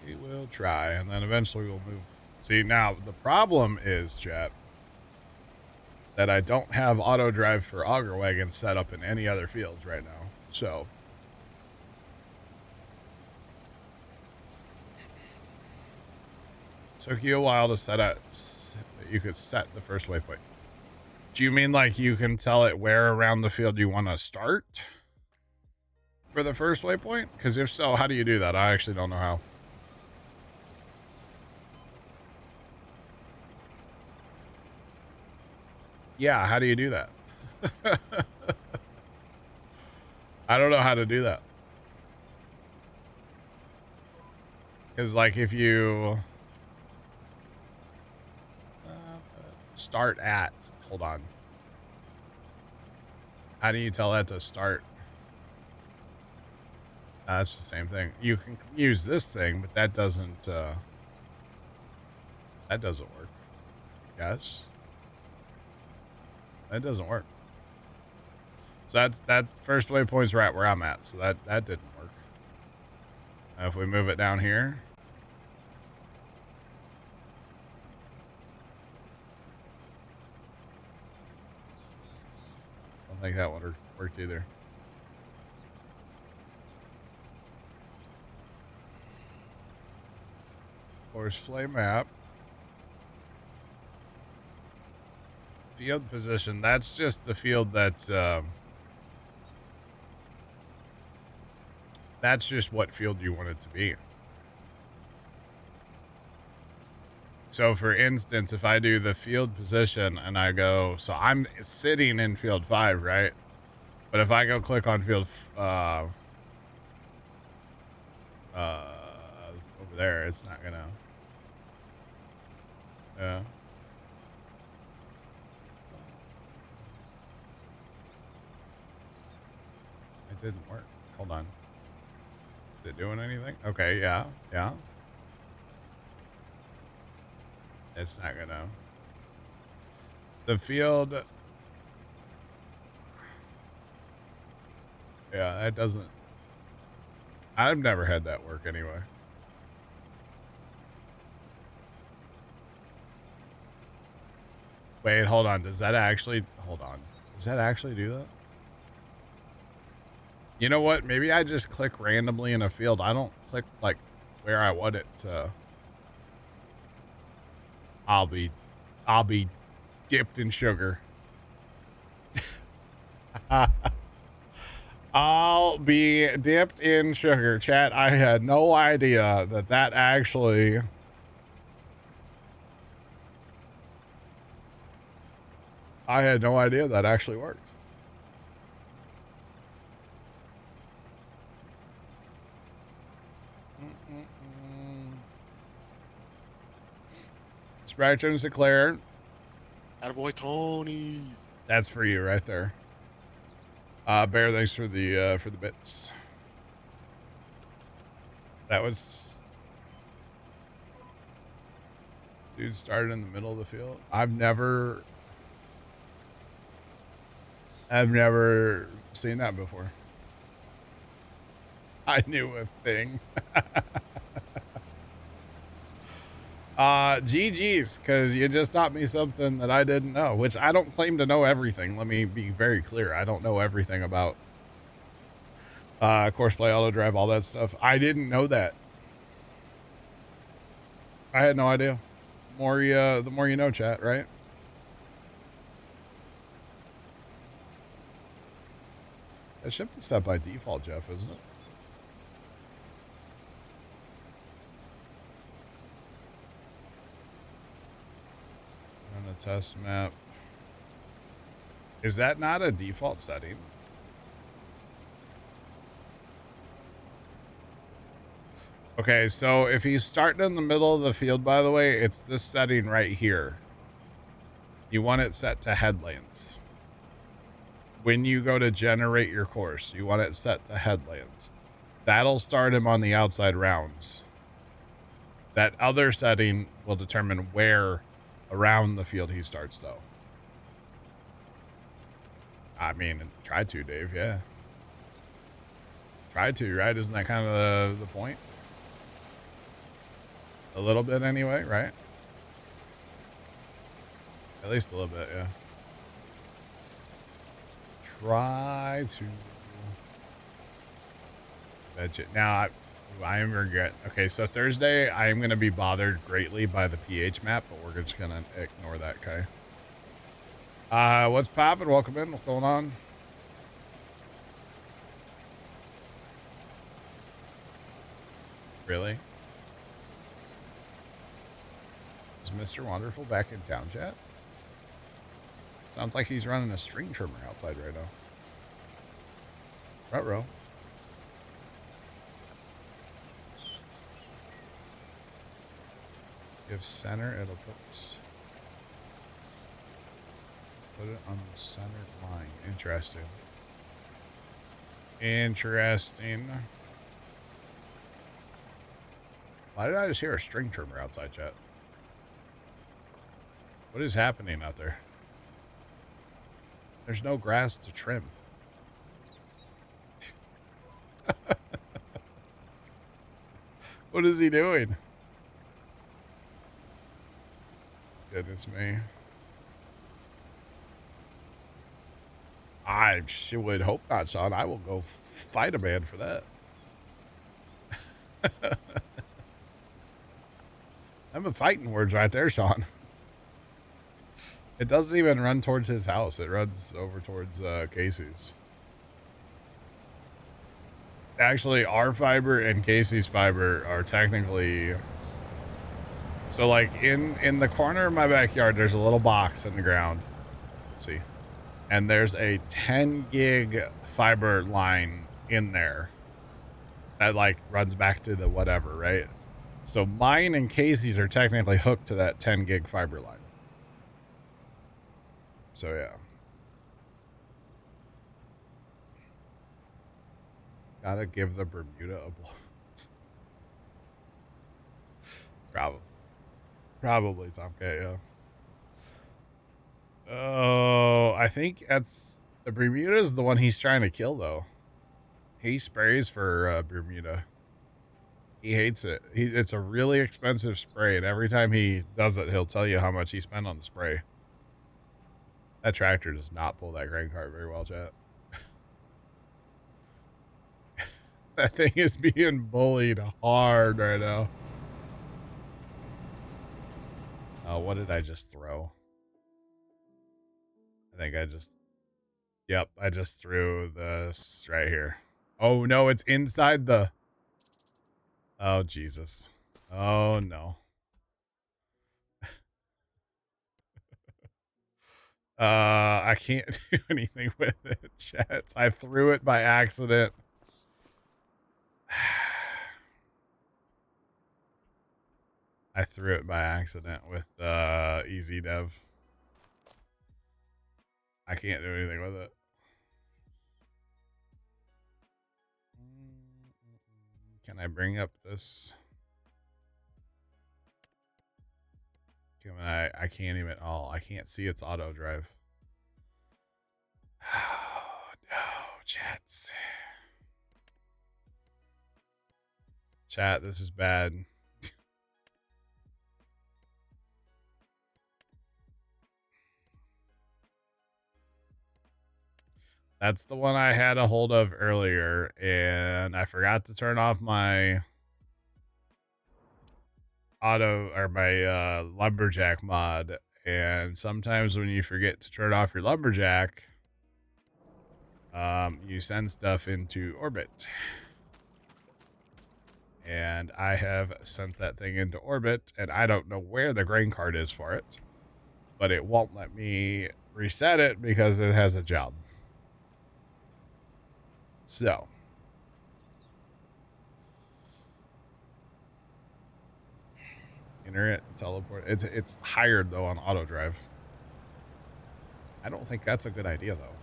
We will try, and then eventually we'll move. See, now, the problem is, chat, that I don't have auto drive for auger wagons set up in any other fields right now. So, took you a while to set up. You could set the first waypoint. Do you mean like you can tell it where around the field you want to start for the first waypoint? Because if so, how do you do that? I actually don't know how. Yeah, how do you do that? I don't know how to do that. Because like if you start at, hold on. How do you tell that to start? That's the same thing. You can use this thing, but that doesn't work. Yes. That doesn't work. So that first waypoint's right where I'm at. So that didn't work. Now if we move it down here. I don't think that one worked either. Horseplay map. Field position. That's just the field that's just what field you want it to be. So for instance, if I do the field position and I go, so I'm sitting in field 5, right? But if I go click on field over there, it's not gonna. Yeah. It didn't work. Hold on. Is it doing anything? Okay, yeah. It's not gonna. The field. Yeah, that doesn't. I've never had that work anyway. Wait, hold on. Does that actually. Hold on. Does that actually do that? You know what? Maybe I just click randomly in a field. I don't click like where I want it to. I'll be dipped in sugar. I'll be dipped in sugar. Chat, I had no idea that actually. I had no idea that actually worked. Spectrum's declared. Attaboy Tony. That's for you right there. Bear, thanks for the bits. That was... Dude started in the middle of the field. I've never seen that before. I knew a thing. GG's, because you just taught me something that I didn't know, which I don't claim to know everything. Let me be very clear. I don't know everything about course play, auto drive, all that stuff. I didn't know that. I had no idea. The more you know, chat, right? That should be set by default, Jeff, isn't it? On a test map. Is that not a default setting? Okay, so if he's starting in the middle of the field, by the way, it's this setting right here. You want it set to head lanes. When you go to generate your course, you want it set to head lanes. That'll start him on the outside rounds. That other setting will determine where around the field he starts, though. I mean, try to, Dave, yeah. Try to, right? Isn't that kind of the point? A little bit anyway, right? At least a little bit, yeah. Try to. Now, I am regret. Okay, so Thursday, I am going to be bothered greatly by the PH map, but we're just going to ignore that, okay? What's poppin'? Welcome in. What's going on? Really? Is Mr. Wonderful back in town, chat? Sounds like he's running a string trimmer outside right now. Ruh-roh. If center, it'll put it on the center line. Interesting. Interesting. Why did I just hear a string trimmer outside, chat? What is happening out there? There's no grass to trim. What is he doing? Goodness me. I would hope not, Sean. I will go fight a man for that. I'm a fighting words right there, Sean. It doesn't even run towards his house. It runs over towards Casey's. Actually, our fiber and Casey's fiber are technically... So, like, in the corner of my backyard, there's a little box in the ground. See? And there's a 10 gig fiber line in there that, like, runs back to the whatever, right? So mine and Casey's are technically hooked to that 10 gig fiber line. So, yeah. Gotta give the Bermuda a blow. Probably Tomcat, yeah. Oh, I think that's... The Bermuda is the one he's trying to kill, though. He sprays for Bermuda. He hates it. It's a really expensive spray, and every time he does it, he'll tell you how much he spent on the spray. That tractor does not pull that grain cart very well, chat. That thing is being bullied hard right now. Oh, what did I just throw? I think I just... Yep, I just threw this right here. Oh, no, it's inside the... Oh, Jesus. Oh, no. I can't do anything with it, chat. I threw it by accident. I threw it by accident with Easy Dev. I can't do anything with it. Can I bring up this? Can I can't even, oh, I can't see its auto drive. Oh, no, chats. Chat, this is bad. That's the one I had a hold of earlier, and I forgot to turn off my auto or my lumberjack mod. And sometimes when you forget to turn off your lumberjack, you send stuff into orbit. And I have sent that thing into orbit, and I don't know where the grain cart is for it, but it won't let me reset it because it has a job. So enter it, teleport. It's hired though on auto drive. I don't think that's a good idea though.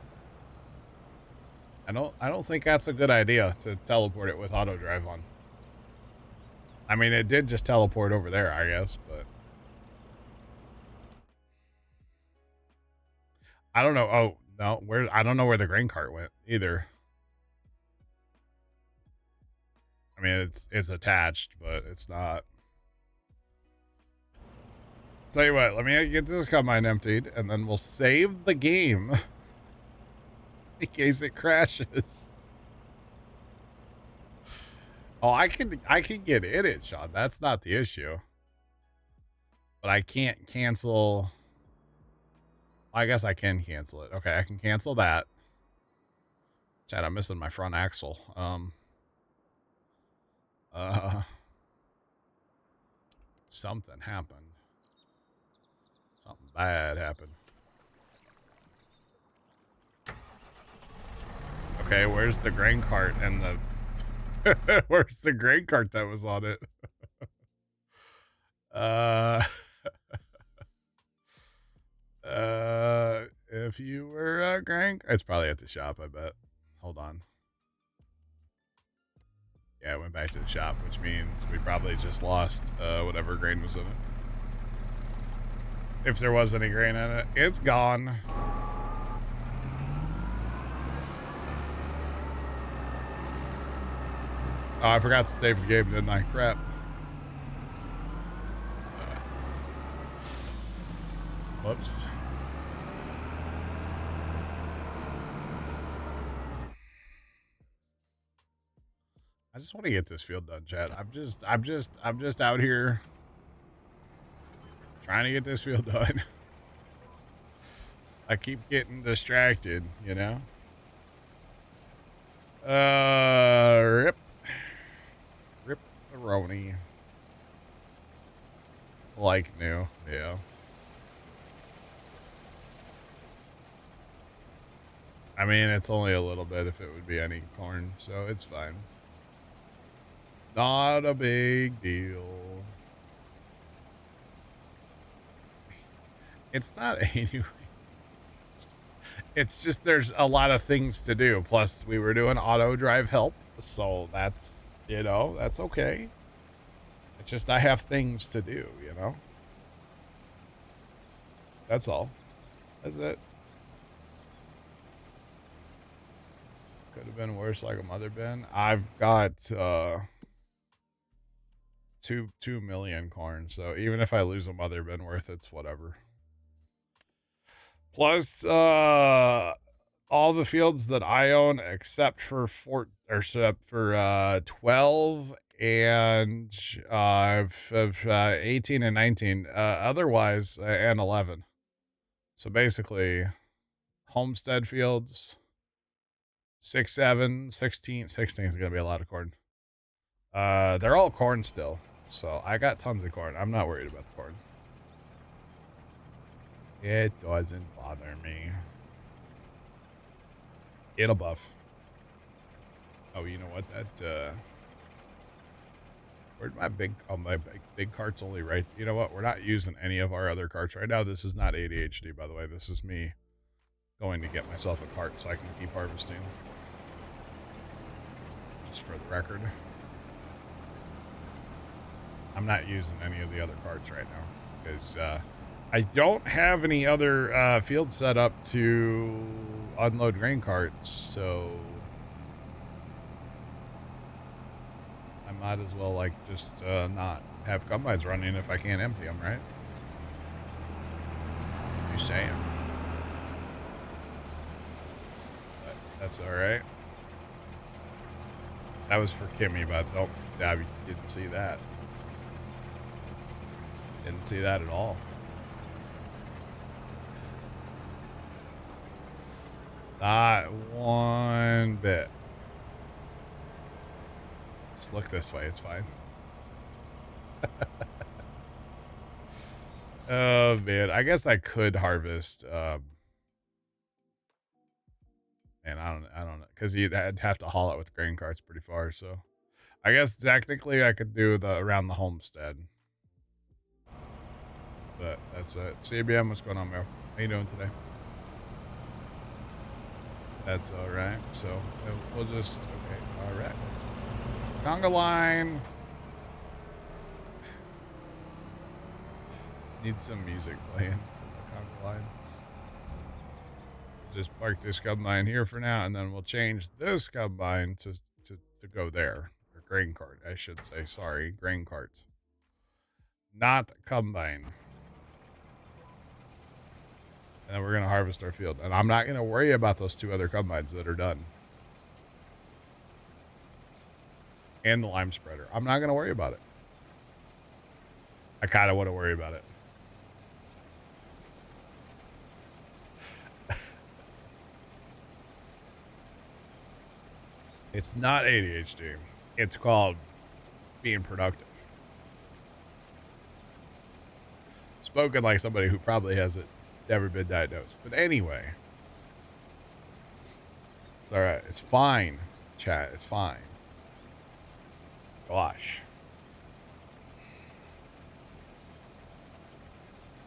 I don't think that's a good idea to teleport it with auto drive on. I mean, it did just teleport over there, I guess, but I don't know. Oh no, I don't know where the grain cart went either. I mean, it's attached, but it's not. Tell you what, let me get this combine emptied, and then we'll save the game in case it crashes. Oh, I can get in it, Sean. That's not the issue. But I can't cancel. I guess I can cancel it. Okay, I can cancel that. Chad, I'm missing my front axle. Something happened. Something bad happened. Okay, where's the grain cart and the where's the grain cart that was on it? If you were a grain, it's probably at the shop, I bet. Hold on. Yeah, I went back to the shop, which means we probably just lost whatever grain was in it. If there was any grain in it, it's gone. Oh, I forgot to save the game, didn't I? Crap. Whoops. I just want to get this field done, Chad. I'm just out here trying to get this field done. I keep getting distracted, you know? Rip the Roni. Like new, yeah. I mean, it's only a little bit if it would be any corn, so it's fine. Not a big deal. It's not anyway. It's just there's a lot of things to do. Plus, we were doing auto drive help, so that's, you know, that's okay. It's just I have things to do, you know? That's all. That's it. Could have been worse, like a mother bin. I've got 2 million corn, so even if I lose a mother bin worth, it's whatever. Plus, all the fields that I own, except for 12 and 18 and 19, otherwise, and 11. So basically, homestead fields, 6, 7, 16. 16 is gonna be a lot of corn. They're all corn still, so I got tons of corn. I'm not worried about the corn. It doesn't bother me. It'll buff. Oh, you know what? That where'd my big big cart's only right. You know what? We're not using any of our other carts right now. This is not ADHD, by the way. This is me going to get myself a cart so I can keep harvesting. Just for the record. I'm not using any of the other carts right now because I don't have any other fields set up to unload grain carts, so I might as well like just not have combines running if I can't empty them, right? Just saying. But that's all right. That was for Kimmy, but don't. I didn't see that. Didn't see that at all. Not one bit. Just look this way. It's fine. Oh man, I guess I could harvest. Man, I don't know, because you'd have to haul it with grain carts pretty far. So, I guess technically I could do the around the homestead. But that's it. CBM, what's going on, Mel? How you doing today? That's all right. So we'll just okay. All right. Conga line. Need some music playing for the conga line. Just park this combine here for now, and then we'll change this combine to go there. Or grain cart, I should say. Sorry, grain cart. Not combine. And then we're going to harvest our field. And I'm not going to worry about those two other combines that are done. And the lime spreader. I'm not going to worry about it. I kind of want to worry about it. It's not ADHD. It's called being productive. Spoken like somebody who probably hasn't never been diagnosed. But anyway. It's all right. It's fine, chat. It's fine. Gosh.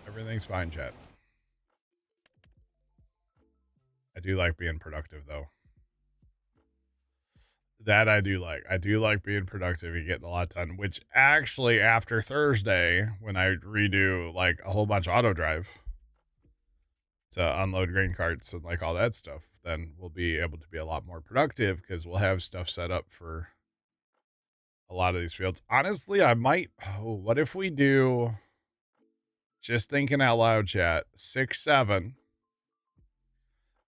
Everything's fine, chat. I do like being productive, though. That I do like. I do like being productive and getting a lot done, which actually after Thursday, when I redo like a whole bunch of auto drive to unload grain carts and like all that stuff, then we'll be able to be a lot more productive because we'll have stuff set up for a lot of these fields. Honestly, I might, what if we do, just thinking out loud, chat, 6-7.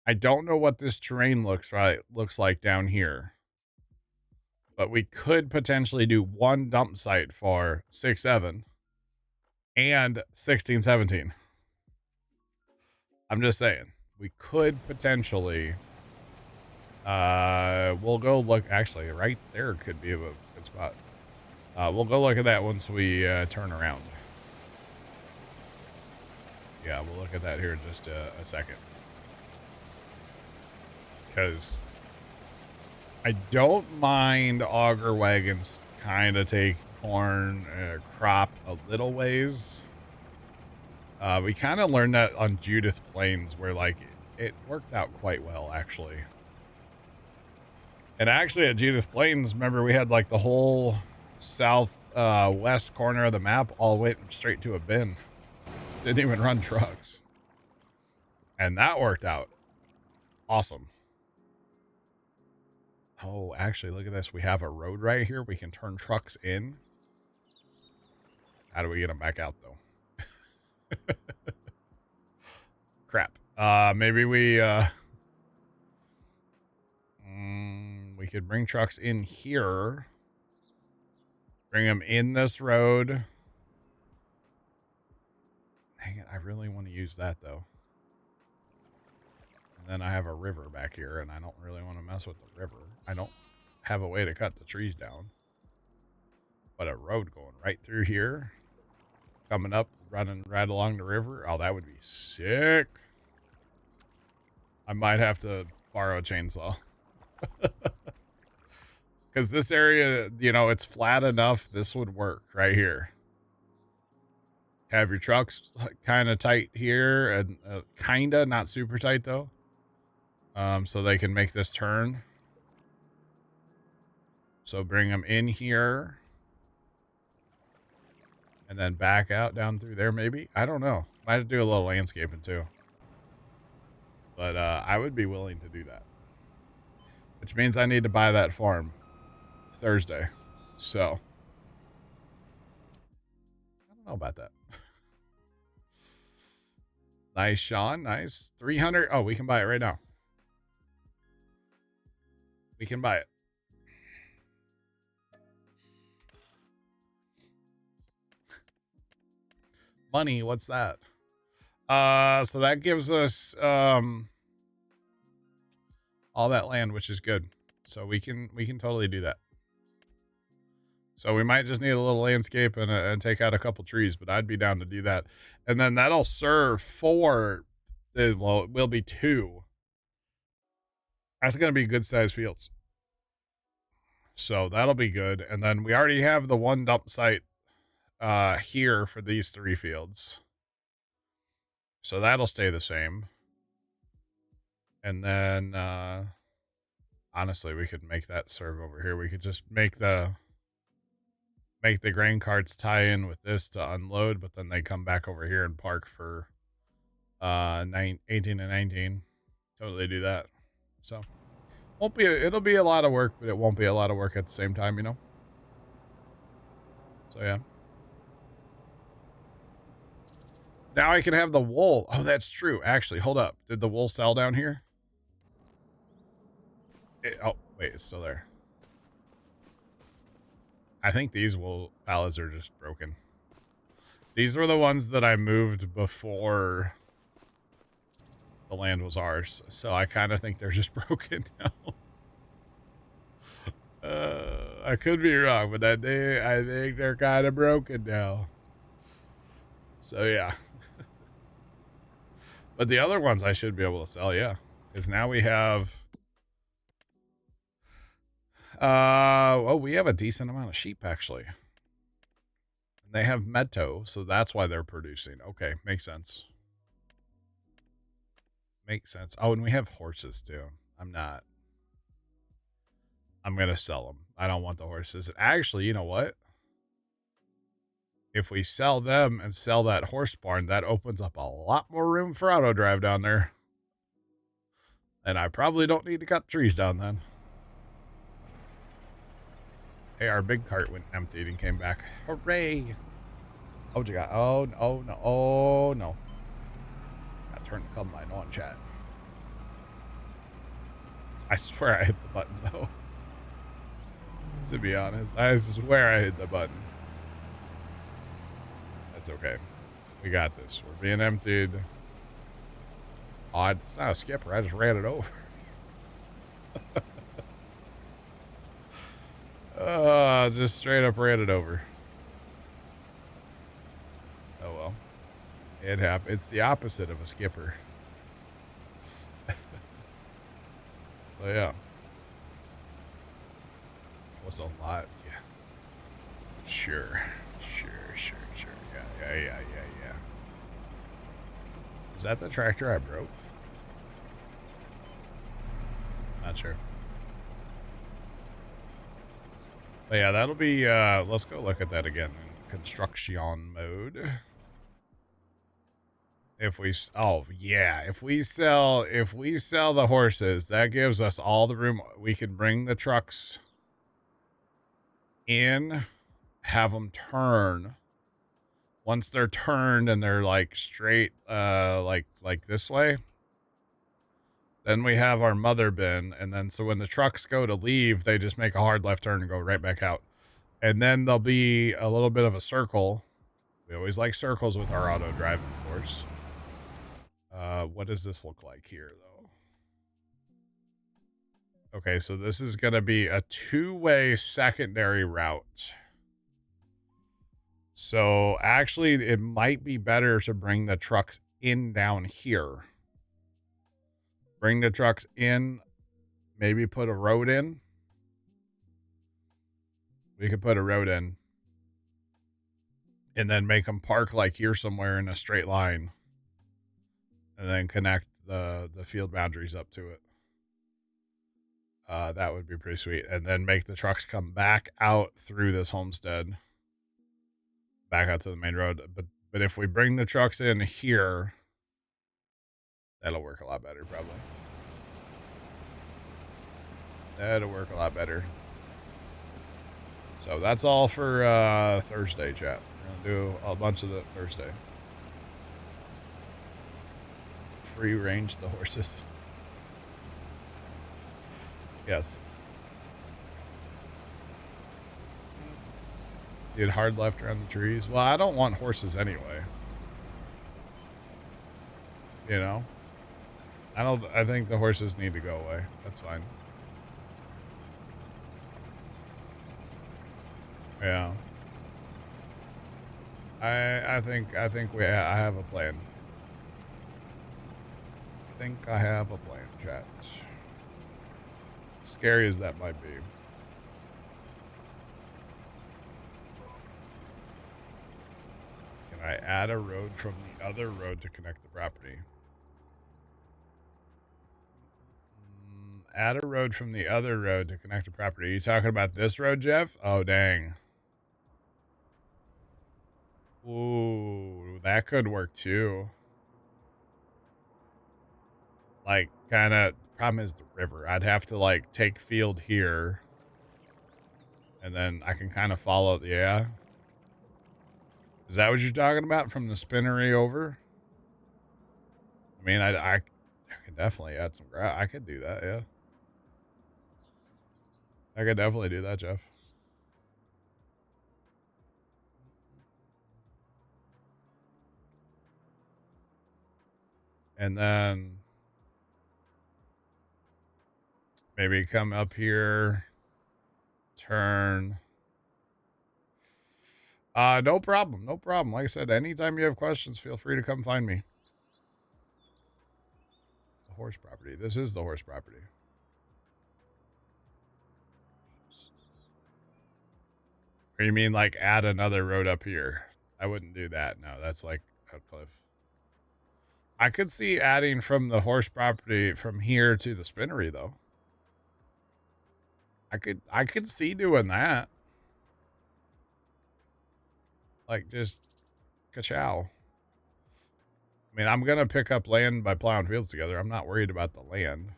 I don't know what this terrain looks like down here. But we could potentially do one dump site for 6-7 and 16-17. I'm just saying. We could potentially... we'll go look... Actually, right there could be a good spot. We'll go look at that once we turn around. Yeah, we'll look at that here in just a second. Because... I don't mind auger wagons kind of take corn crop a little ways. We kind of learned that on Judith Plains where like it worked out quite well actually. And actually at Judith Plains, remember we had like the whole south west corner of the map all went straight to a bin. Didn't even run trucks. And that worked out awesome. Oh, actually, look at this. We have a road right here. We can turn trucks in. How do we get them back out, though? Crap. Maybe we could bring trucks in here. Bring them in this road. Dang it, I really want to use that, though. And then I have a river back here, and I don't really want to mess with the river. I don't have a way to cut the trees down. But a road going right through here. Coming up, running right along the river. Oh, that would be sick. I might have to borrow a chainsaw. Because this area, you know, it's flat enough. This would work right here. Have your trucks kind of tight here. And kind of, not super tight, though. So they can make this turn. So bring them in here. And then back out down through there, maybe? I don't know. Might have to do a little landscaping, too. But I would be willing to do that. Which means I need to buy that farm Thursday. So, I don't know about that. Nice, Sean. Nice. 300. Oh, we can buy it right now. We can buy it. Money, what's that? So that gives us all that land, which is good. So we can totally do that. So we might just need a little landscape and take out a couple trees, but I'd be down to do that. And then that'll serve for well, it will be 2. That's going to be good sized fields. So that'll be good. And then we already have the 1 dump site here for these 3 fields. So that'll stay the same. And then honestly, we could make that serve over here. We could just make the grain carts tie in with this to unload, but then they come back over here and park for 18 and 19. Totally do that. So it'll be a lot of work, but it won't be a lot of work at the same time, you know? So yeah. Now I can have the wool. Oh, that's true. Actually, hold up. Did the wool sell down here? Oh, wait, it's still there. I think these wool pallets are just broken. These were the ones that I moved before the land was ours. So I kind of think they're just broken now. I could be wrong, but I think they're kind of broken now. So yeah. But the other ones I should be able to sell, yeah. Because now we have... oh, we have a decent amount of sheep, actually. And they have meadow, so that's why they're producing. Okay, makes sense. Makes sense. Oh, and we have horses, too. I'm going to sell them. I don't want the horses. Actually, you know what? If we sell them and sell that horse barn, that opens up a lot more room for auto drive down there. And I probably don't need to cut trees down then. Hey, our big cart went emptied and came back. Hooray! Oh, you got? Oh no! Oh no! I turned the combine on, chat. I swear I hit the button though. To be honest, I swear I hit the button. That's okay. We got this. We're being emptied. Oh, it's not a skipper. I just ran it over. Just straight up ran it over. Oh well. It happened. It's the opposite of a skipper. So yeah. What's a lot? Yeah. Sure. Yeah. Is that the tractor I broke? Not sure. But yeah, that'll be, let's go look at that again in construction mode. If we sell the horses, that gives us all the room. We can bring the trucks in, have them turn. Once they're turned and they're like straight, like this way, then we have our mother bin. And then, so when the trucks go to leave, they just make a hard left turn and go right back out. And then there'll be a little bit of a circle. We always like circles with our auto drive, of course. What does this look like here, though? Okay, so this is going to be a 2-way secondary route. So actually, it might be better to bring the trucks in down here. Bring the trucks in, maybe put a road in. We could put a road in. And then make them park like here somewhere in a straight line. And then connect the field boundaries up to it. That would be pretty sweet. And then make the trucks come back out through this homestead, back out to the main road. But if we bring the trucks in here, that'll work a lot better, probably. That'll work a lot better. So that's all for Thursday, chat. We're gonna do a bunch of the Thursday. Free range the horses. Yes. Did hard left around the trees. Well, I don't want horses anyway. You know? I think the horses need to go away. That's fine. Yeah. I think I have a plan. I think I have a plan, chat. Scary as that might be. Can I add a road from the other road to connect the property? Add a road from the other road to connect the property. Are you talking about this road, Jeff? Oh, dang. Ooh, that could work too. Like, kind of, problem is the river. I'd have to, like, take field here. And then I can kind of follow, yeah. Is that what you're talking about, from the spinnery over? I mean, I could definitely add some grass. I could do that, yeah. I could definitely do that, Jeff. And then maybe come up here, turn. No problem. No problem. Like I said, anytime you have questions, feel free to come find me. The horse property. This is the horse property. Or you mean like add another road up here? I wouldn't do that. No, that's like a cliff. I could see adding from the horse property from here to the spinnery though. I could see doing that. Like just ka-chow. I mean, I'm gonna pick up land by plowing fields together. I'm not worried about the land.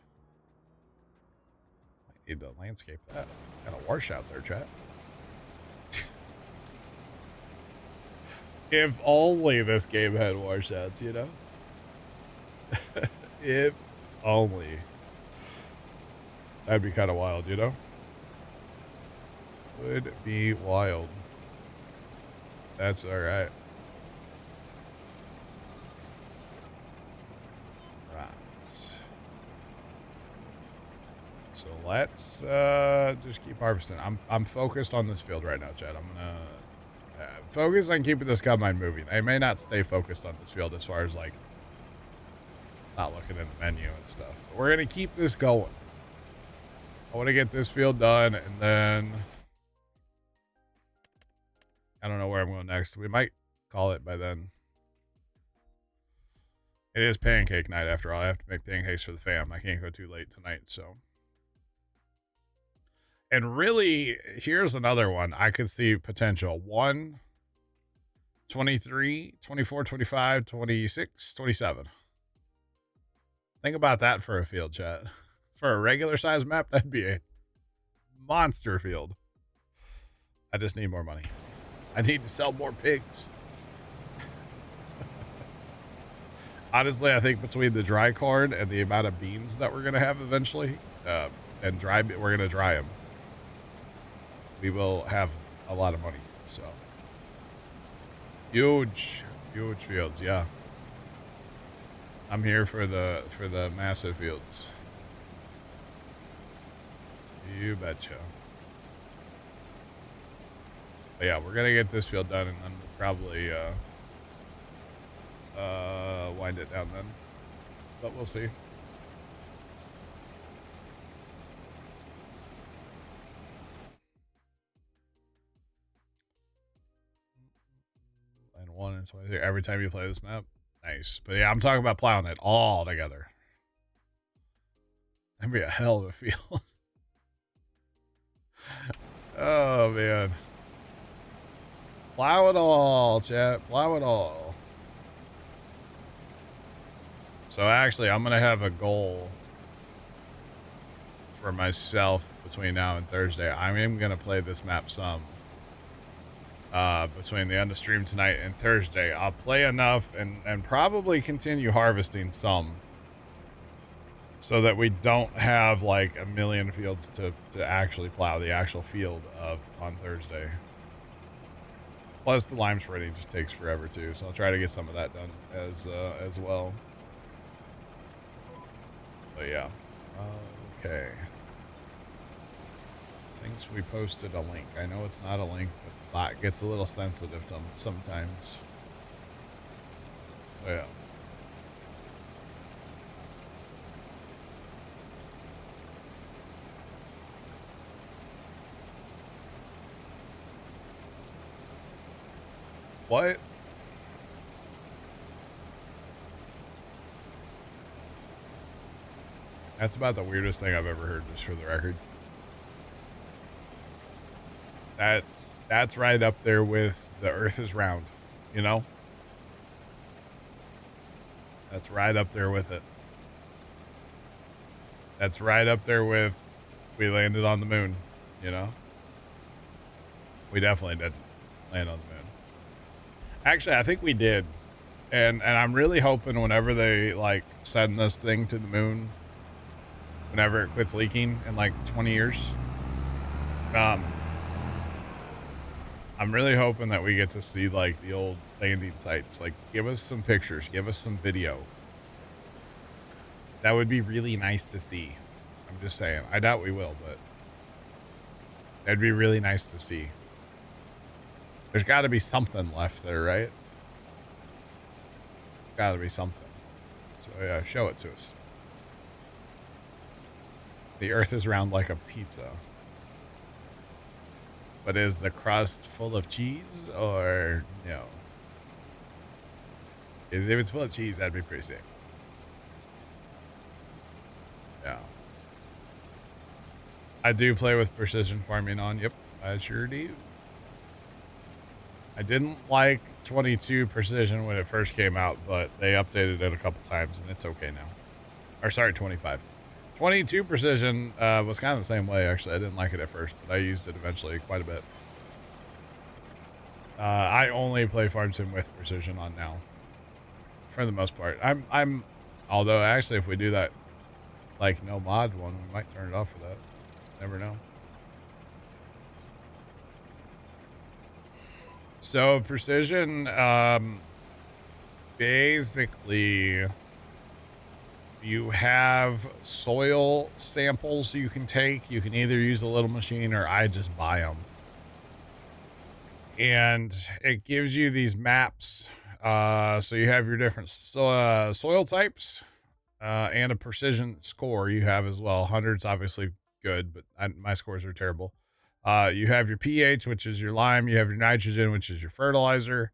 I need to landscape that. Got a washout there, chat. If only this game had washouts, you know? If only. That'd be kind of wild, you know? Would be wild. That's alright. Right. So let's just keep harvesting. I'm focused on this field right now, Chad. I'm gonna focus on keeping this combine moving. I may not stay focused on this field as far as like not looking in the menu and stuff. But we're gonna keep this going. I want to get this field done, and then I don't know where I'm going next. We might call it by then. It is pancake night after all. I have to make pancakes for the fam. I can't go too late tonight, so. And really, here's another one. I could see potential. 1, 23, 24, 25, 26, 27. Think about that for a field, chat. For a regular size map, that'd be a monster field. I just need more money. I need to sell more pigs. Honestly, I think between the dry corn and the amount of beans that we're going to have eventually, and we're going to dry them, we will have a lot of money. So huge fields. Yeah. I'm here for the massive fields. You betcha. But yeah, we're gonna get this field done, and then we'll probably wind it down then. But we'll see. And 1 and 23 every time you play this map. Nice. But yeah, I'm talking about plowing it all together. That'd be a hell of a field. Oh, man. Plow it all, chat. Plow it all. So actually, I'm going to have a goal for myself between now and Thursday. I am going to play this map some. Between the end of stream tonight and Thursday. I'll play enough and probably continue harvesting some. So that we don't have like a million fields to actually plow the actual field of on Thursday. Plus the lime spreading just takes forever too. So I'll try to get some of that done as well. But yeah. Okay. Thinks we posted a link. I know it's not a link, but the bot gets a little sensitive to them sometimes. So yeah. What? That's about the weirdest thing I've ever heard, just for the record. That's right up there with the earth is round, you know? That's right up there with it. That's right up there with we landed on the moon, you know? We definitely didn't land on the moon. Actually, I think we did. And I'm really hoping whenever they like send this thing to the moon, whenever it quits leaking in like 20 years, I'm really hoping that we get to see like the old landing sites. Like, give us some pictures, give us some video. That would be really nice to see. I'm just saying. I doubt we will, but that'd be really nice to see. There's got to be something left there, right? Got to be something. So yeah, show it to us. The earth is round like a pizza. But is the crust full of cheese or no? If it's full of cheese, that'd be pretty sick. Yeah. I do play with precision farming on. Yep, I sure do. I didn't like 22 precision when it first came out, but they updated it a couple times and it's okay now. Or sorry, 25. 22 precision was kind of the same way, actually. I didn't like it at first, but I used it eventually quite a bit. I only play farm sim with precision on now, for the most part. Although actually, if we do that, like no mod one, we might turn it off for that. Never know. So precision, basically, you have soil samples you can take. You can either use a little machine or I just buy them. And it gives you these maps. So you have your different soil types and a precision score you have as well. 100's obviously good, but my scores are terrible. You have your pH, which is your lime. You have your nitrogen, which is your fertilizer.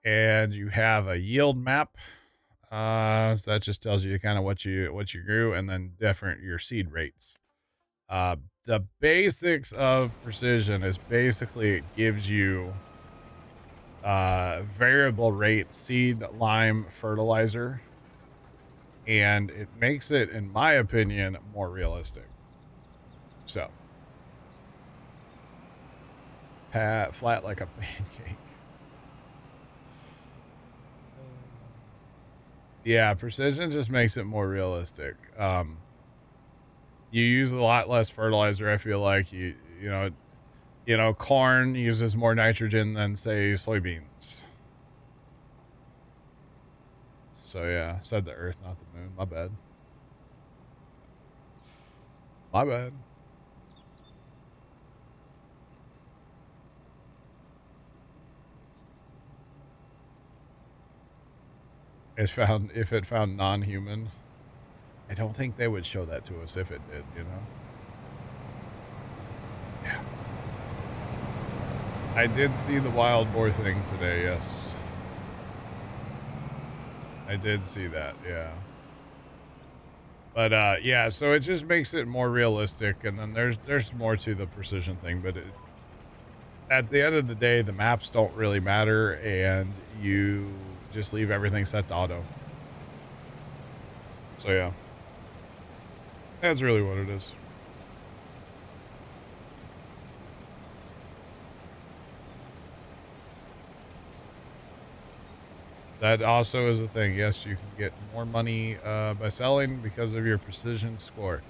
And you have a yield map. So that just tells you kind of what you grew, and then your seed rates. The basics of precision is basically it gives you variable rate seed, lime, fertilizer, and it makes it, in my opinion, more realistic. So flat like a pancake. Yeah, precision just makes it more realistic. You use a lot less fertilizer. I feel like you know, corn uses more nitrogen than say soybeans. So yeah, said the earth, not the moon. My bad. My bad. If it found non-human, I don't think they would show that to us if it did, you know? Yeah. I did see the wild boar thing today, yes. I did see that, yeah. But, yeah, so it just makes it more realistic, and then there's more to the precision thing, but at the end of the day, the maps don't really matter, and you just leave everything set to auto. So yeah, that's really what it is. That also is a thing. Yes, you can get more money by selling because of your precision score.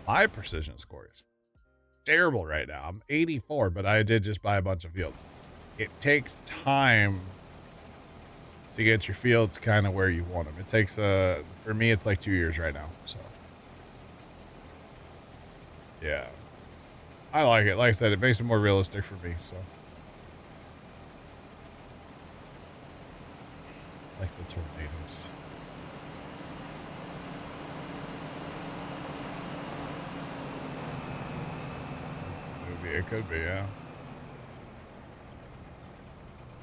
My precision score is terrible right now. I'm 84, but I did just buy a bunch of fields. It takes time to get your fields kind of where you want them. It takes, for me, it's like 2 years right now. So, yeah. I like it. Like I said, it makes it more realistic for me, so. Like the tornadoes. It could be, yeah.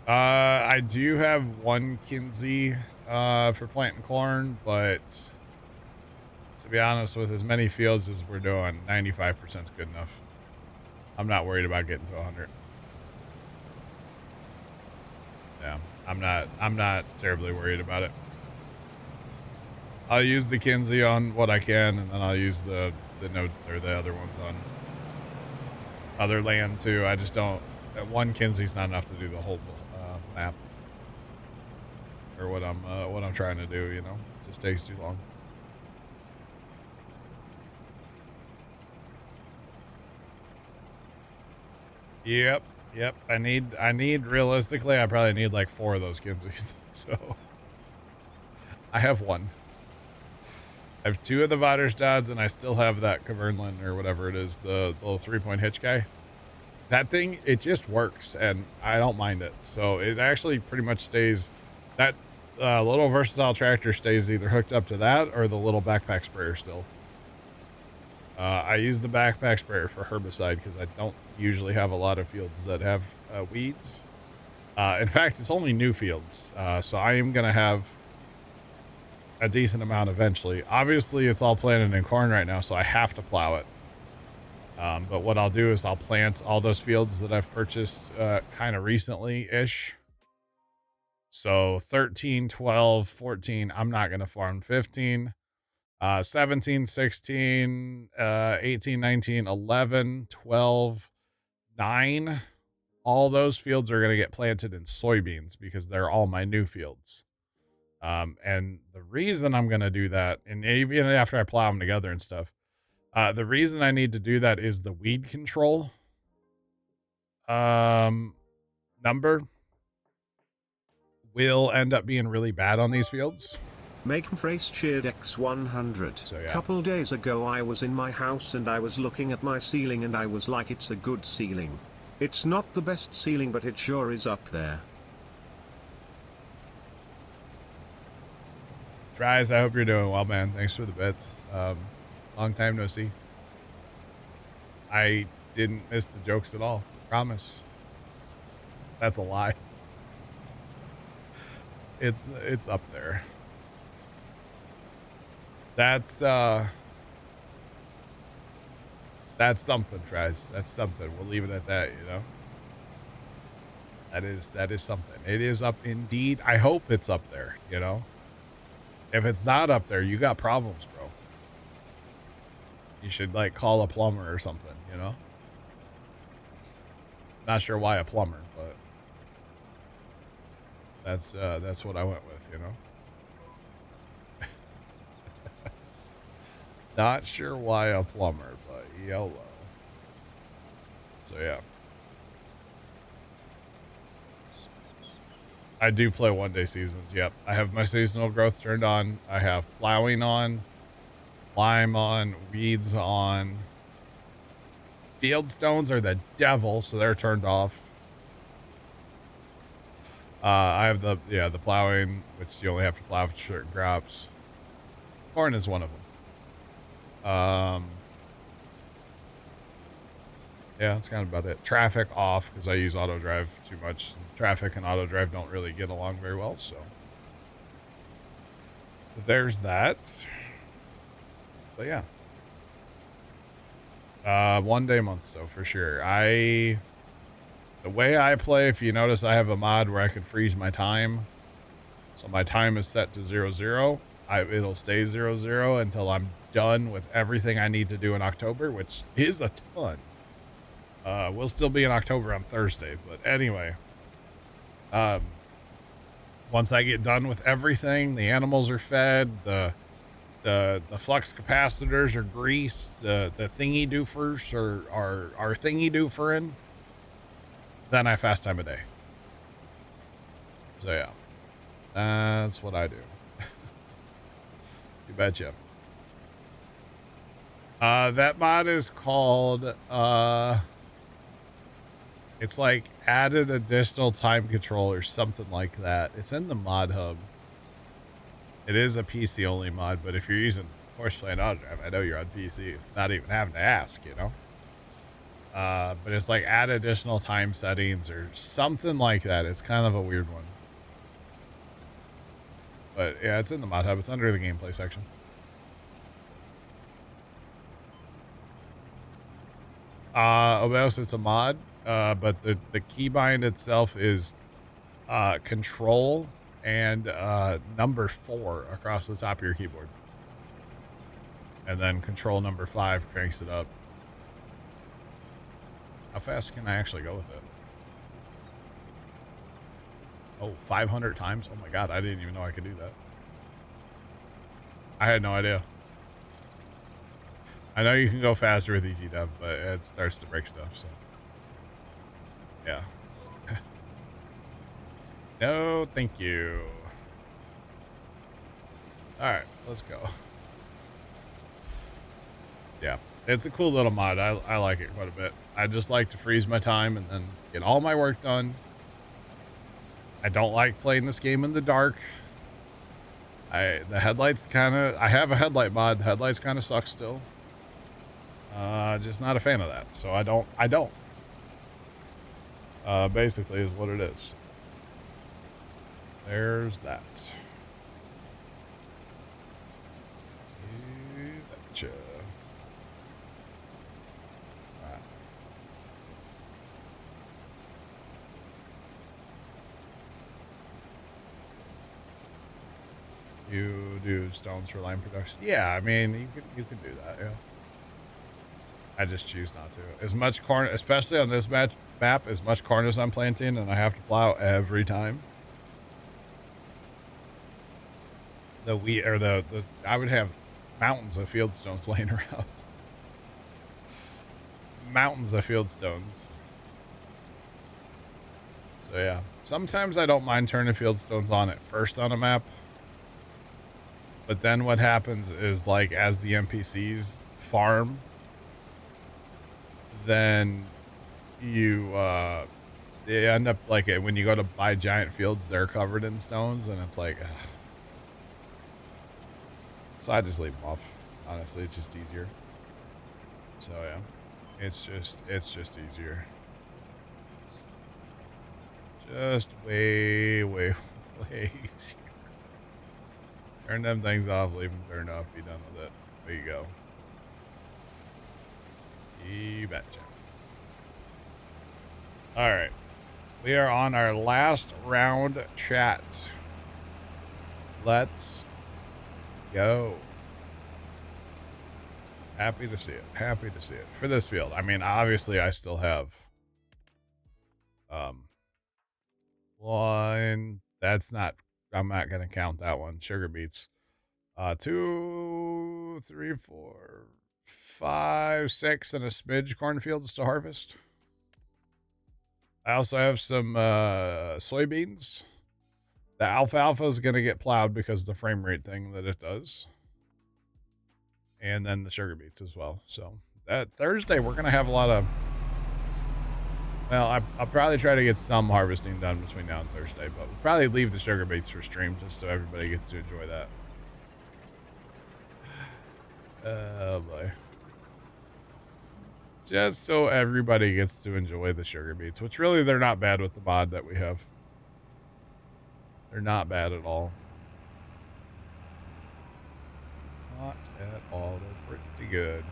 I do have one Kinsey for planting corn, but to be honest, with as many fields as we're doing, 95% is good enough. I'm not worried about getting to 100. Yeah, I'm not terribly worried about it. I'll use the Kinsey on what I can, and then I'll use the note or the other ones on other land too. I just don't. One Kinsey's not enough to do the whole map or what I'm trying to do. You know, it just takes too long. Yep. I need realistically, I probably need like 4 of those Kinseys. So I have 1. I have 2 of the Vaderstads, and I still have that Kverneland or whatever it is, the little 3-point hitch guy. That thing, it just works, and I don't mind it. So it actually pretty much stays, that little versatile tractor stays either hooked up to that or the little backpack sprayer still. I use the backpack sprayer for herbicide because I don't usually have a lot of fields that have weeds. In fact, it's only new fields. So I am going to have a decent amount eventually. Obviously, it's all planted in corn right now, so I have to plow it. But what I'll do is I'll plant all those fields that I've purchased kind of recently-ish. So 13, 12, 14, I'm not going to farm 15. 17, 16, 18, 19, 11, 12, 9. All those fields are going to get planted in soybeans because they're all my new fields. And the reason I'm going to do that, and even after I plow them together and stuff, the reason I need to do that is the weed control number will end up being really bad on these fields. Make phrase cheered X100. So, yeah. Couple days ago I was in my house and I was looking at my ceiling and I was like, it's a good ceiling. It's not the best ceiling, but it sure is up there. Fries, I hope you're doing well, man. Thanks for the bits. Long time no see. I didn't miss the jokes at all. Promise. That's a lie. It's up there. That's something, Fries. That's something. We'll leave it at that, you know. That is something. It is up indeed. I hope it's up there, you know. If it's not up there, you got problems, bro. You should like call a plumber or something, you know. Not sure why a plumber, but that's what I went with, you know. Not sure why a plumber, but YOLO. So yeah. I do play one-day seasons. Yep. I have my seasonal growth turned on. I have plowing on, lime on, weeds on. Field stones are the devil, so they're turned off. I have the plowing, which you only have to plow for certain crops. Corn is one of them. Yeah, that's kind of about it. Traffic off because I use auto drive too much. Traffic and auto drive don't really get along very well, so there's that. But yeah, 1 day a month, so for sure. I The way I play, if you notice, I have a mod where I can freeze my time. So my time is set to 00. It'll stay 00 until I'm done with everything I need to do in October, which is a ton. We'll still be in October on Thursday, but anyway. Once I get done with everything, the animals are fed, the flux capacitors are greased, the thingy doofers are thingy dooferin', then I fast time a day. So yeah, that's what I do. You betcha. That mod is called, it's like added additional time control or something like that. It's in the mod hub. It is a PC only mod, but if you're using Horseplay and Autodrive, I know you're on PC, not even having to ask, you know? But it's like add additional time settings or something like that. It's kind of a weird one. But yeah, it's in the mod hub. It's under the gameplay section. Obeos, it's a mod, but the keybind itself is control and number 4 across the top of your keyboard. And then control number 5 cranks it up. How fast can I actually go with it? Oh, 500 times? Oh my god, I didn't even know I could do that. I had no idea. I know you can go faster with easy dev, but it starts to break stuff, so. Yeah. No, thank you. Alright, let's go. Yeah, it's a cool little mod. I like it quite a bit. I just like to freeze my time and then get all my work done. I don't like playing this game in the dark. The headlights kind of, I have a headlight mod. The headlights kind of suck still. Just not a fan of that. So I don't. Basically is what it is. There's that. You betcha. Right. You do stones for line production? Yeah, I mean, you could do that, yeah. I just choose not to. As much corn, especially on this map, as much corn as I'm planting, and I have to plow every time. The wheat, or I would have mountains of field stones laying around. Mountains of field stones. So yeah, sometimes I don't mind turning field stones on at first on a map. But then what happens is, like, as the NPCs farm, then you end up, like, when you go to buy giant fields, they're covered in stones, and it's like, ugh. So I just leave them off. Honestly, it's just easier. So yeah, it's just easier. Just way easier. Turn them things off, leave them turned off, be done with it. There you go. You betcha. Alright. We are on our last round chat. Let's go. Happy to see it. Happy to see it. For this field. I mean, obviously I still have one. That's not, I'm not gonna count that one. Sugar beets. 2, 3, 4, 5, 6, and a smidge cornfields to harvest. I also have some soybeans. The alfalfa is going to get plowed because of the frame rate thing that it does. And then the sugar beets as well. So that Thursday, we're going to have a lot of, well, I'll probably try to get some harvesting done between now and Thursday, but we'll probably leave the sugar beets for stream just so everybody gets to enjoy that. Oh boy. Just so everybody gets to enjoy the sugar beets, which really they're not bad with the mod that we have. They're not bad at all. Not at all. They're pretty good.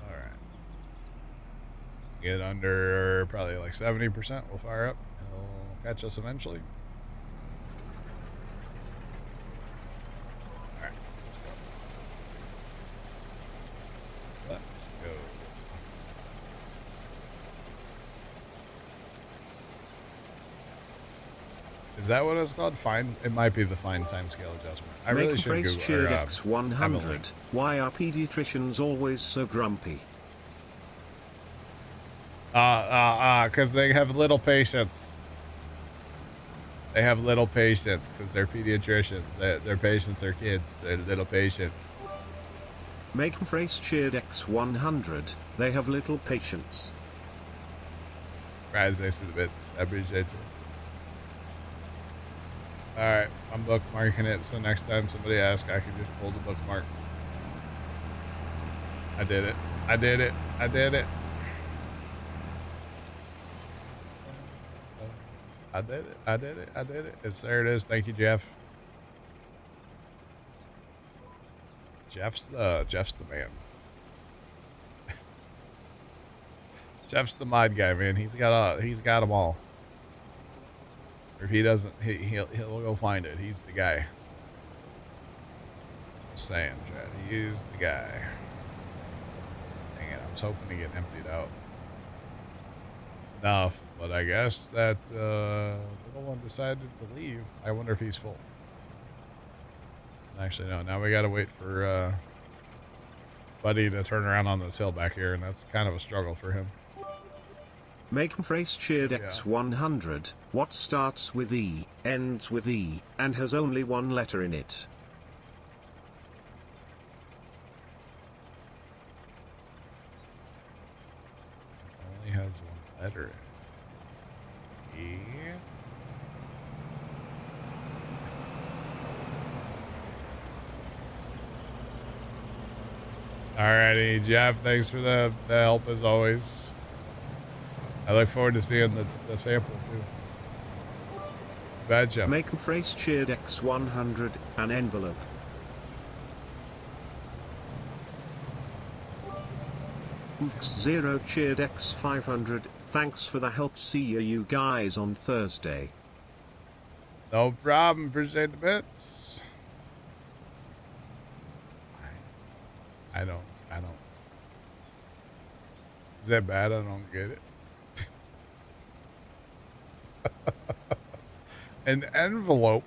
Alright. Get under probably like 70%. We'll fire up. He'll catch us eventually. All right, let's go. Is that what it's called? Fine. It might be the fine time scale adjustment. I really should Google cheered X100. Why are pediatricians always so grumpy? Because they have little patience. They have little patience because they're pediatricians. Their patients are kids. They're little patients. Make phrase cheered X100. They have little patience. Guys, thanks to the bits. I appreciate you. Alright, I'm bookmarking it, so next time somebody asks, I can just pull the bookmark. I did it. I did it. I did it. I did it. I did it. I did it. There it is. Thank you, Jeff. Jeff's the man. Jeff's the mod guy, man. He's got them all. If he doesn't, he'll go find it. He's the guy. Just saying, Chad. He's the guy. Dang it, I was hoping to get emptied out enough, but I guess that little one decided to leave. I wonder if he's full. Actually, no. Now we gotta wait for Buddy to turn around on this hill back here, and that's kind of a struggle for him. Make phrase cheered X100. What starts with E, ends with E, and has only one letter in it? Only has one letter in it. E. Alrighty, Jeff, thanks for the help as always. I look forward to seeing the sample too. Bad job. Make phrase cheered X100, an envelope. Zero cheered X500, thanks for the help. See you guys on Thursday. No problem, appreciate the bits. I don't. Is that bad? I don't get it. An envelope.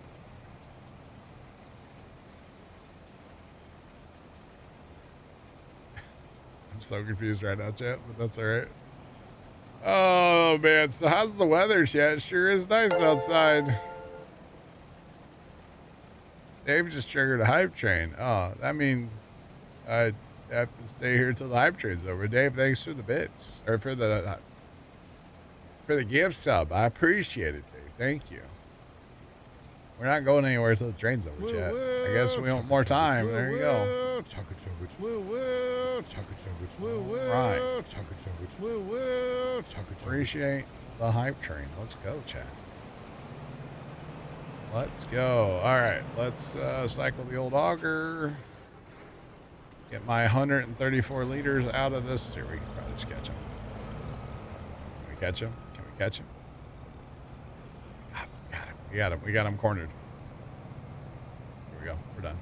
I'm so confused right now, chat, but that's all right. Oh man, so how's the weather, chat? It sure is nice outside. Dave just triggered a hype train. Oh, that means I have to stay here till the hype train's over. Dave, thanks for the bits, or for the gift sub. I appreciate it, Dave. Thank you. We're not going anywhere till the train's over, chat. I guess we want more time. There you go. Right. Appreciate the hype train. Let's go, chat. Let's go. All right. Let's cycle the old auger. Get my 134 liters out of this. Here, we can probably just catch him. Can we catch him? Can we catch him? We got him. We got him cornered. Here we go. We're done.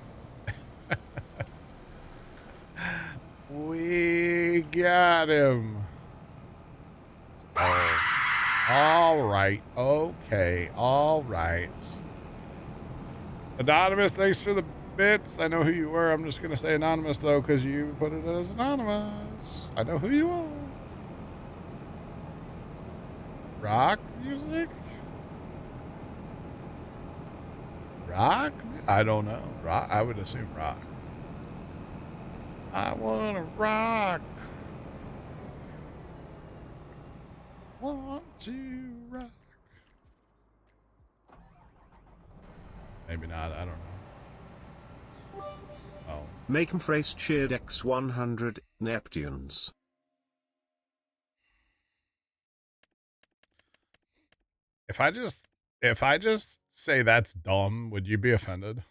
We got him. Oh. All right. Okay. All right. Anonymous, thanks for the bits. I know who you were. I'm just going to say anonymous, though, because you put it as anonymous. I know who you are. Rock music? Rock? I don't know. Rock? I would assume rock. I want to rock. Want to rock. Maybe not. I don't know. Oh. Make phrase cheered X100, Neptunes. If I just say that's dumb, would you be offended?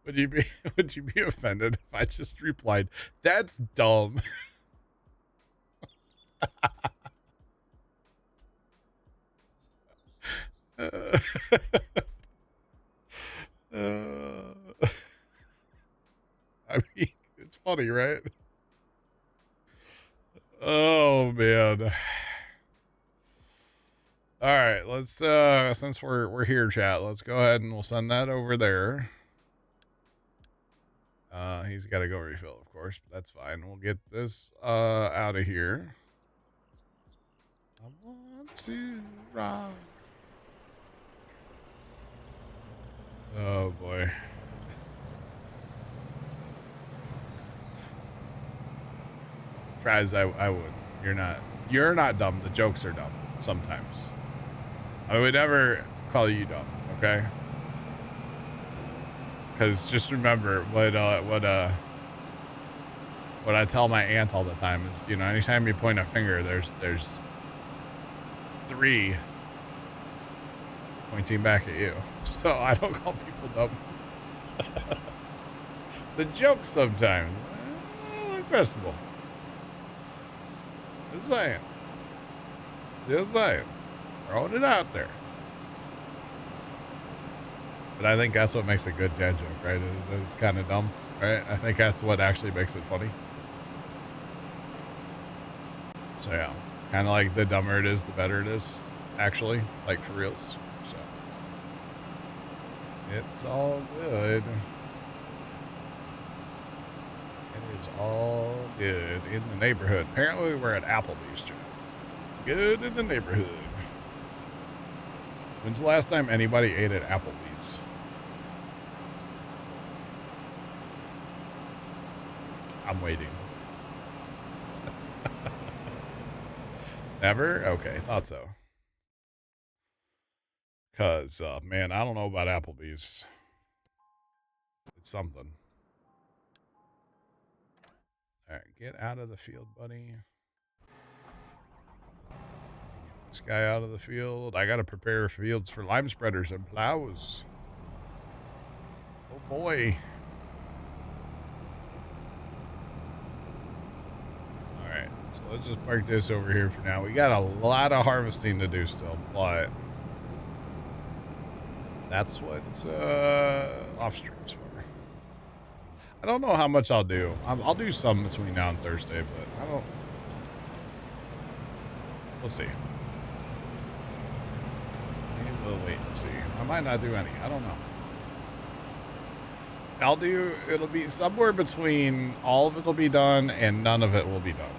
Would you be offended if I just replied, "That's dumb"? uh, I mean, it's funny, right? Oh man. All right, let's since we're here, chat, let's go ahead and we'll send that over there. He's got to go refill, of course, but that's fine. We'll get this out of here. I want to rock. Oh boy. Fries, I would. You're not dumb. The jokes are dumb sometimes. I would never call you dumb, okay? Because just remember what I tell my aunt all the time is, you know, anytime you point a finger, there's 3 pointing back at you. So I don't call people dumb. The jokes sometimes, they're questionable. Just saying. Throwing it out there. But I think that's what makes a good dad joke, right? It's kind of dumb, right? I think that's what actually makes it funny. So yeah, kind of like the dumber it is, the better it is, actually, like for reals. So it's all good. It is all good in the neighborhood. Apparently we're at Applebee's, chat. Good in the neighborhood. When's the last time anybody ate at Applebee's? I'm waiting. Never? Okay, thought so. Cause, man, I don't know about Applebee's. It's something. All right, get out of the field, buddy. Get this guy out of the field. I gotta prepare fields for lime spreaders and plows. Oh boy. Alright, so let's just park this over here for now. We got a lot of harvesting to do still, but that's what off stream's for. I don't know how much I'll do. I'll do some between now and Thursday, but I don't. We'll see. We'll wait and see. I might not do any. I don't know. It'll be somewhere between all of it will be done and none of it will be done.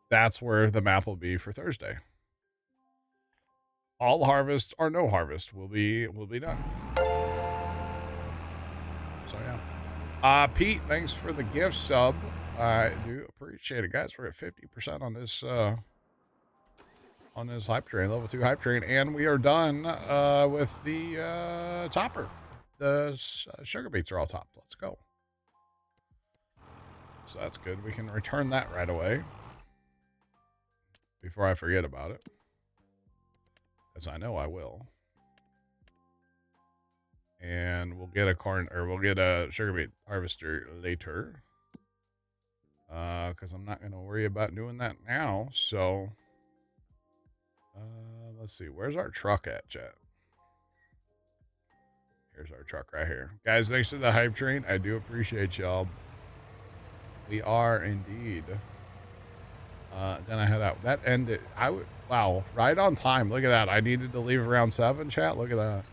That's where the map will be for Thursday. All harvest or no harvest will be done. So yeah. Pete, thanks for the gift sub. I do appreciate it, guys. We're at 50% on this hype train, level 2 hype train, and we are done with the topper. The sugar beets are all topped. Let's go. So that's good. We can return that right away before I forget about it, as I know I will. And we'll get a sugar beet harvester later. Because I'm not going to worry about doing that now. So, let's see. Where's our truck at, chat? Here's our truck right here. Guys, thanks for the hype train. I do appreciate y'all. We are indeed gonna head out. That ended. Wow, right on time. Look at that. I needed to leave around 7, chat. Look at that.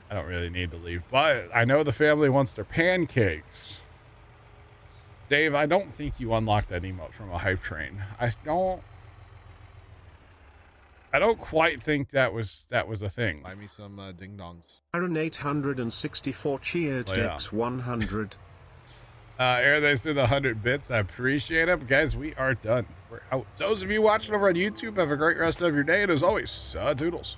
I don't really need to leave, but I know the family wants their pancakes. Dave, I don't think you unlocked that emote from a hype train. I don't quite think that was a thing. Buy me some ding dongs. Aaron 864 cheered Dex 100. Aaron, thanks for the 100 bits. I appreciate it. But guys, we are done. We're out. Those of you watching over on YouTube, have a great rest of your day. And as always, toodles.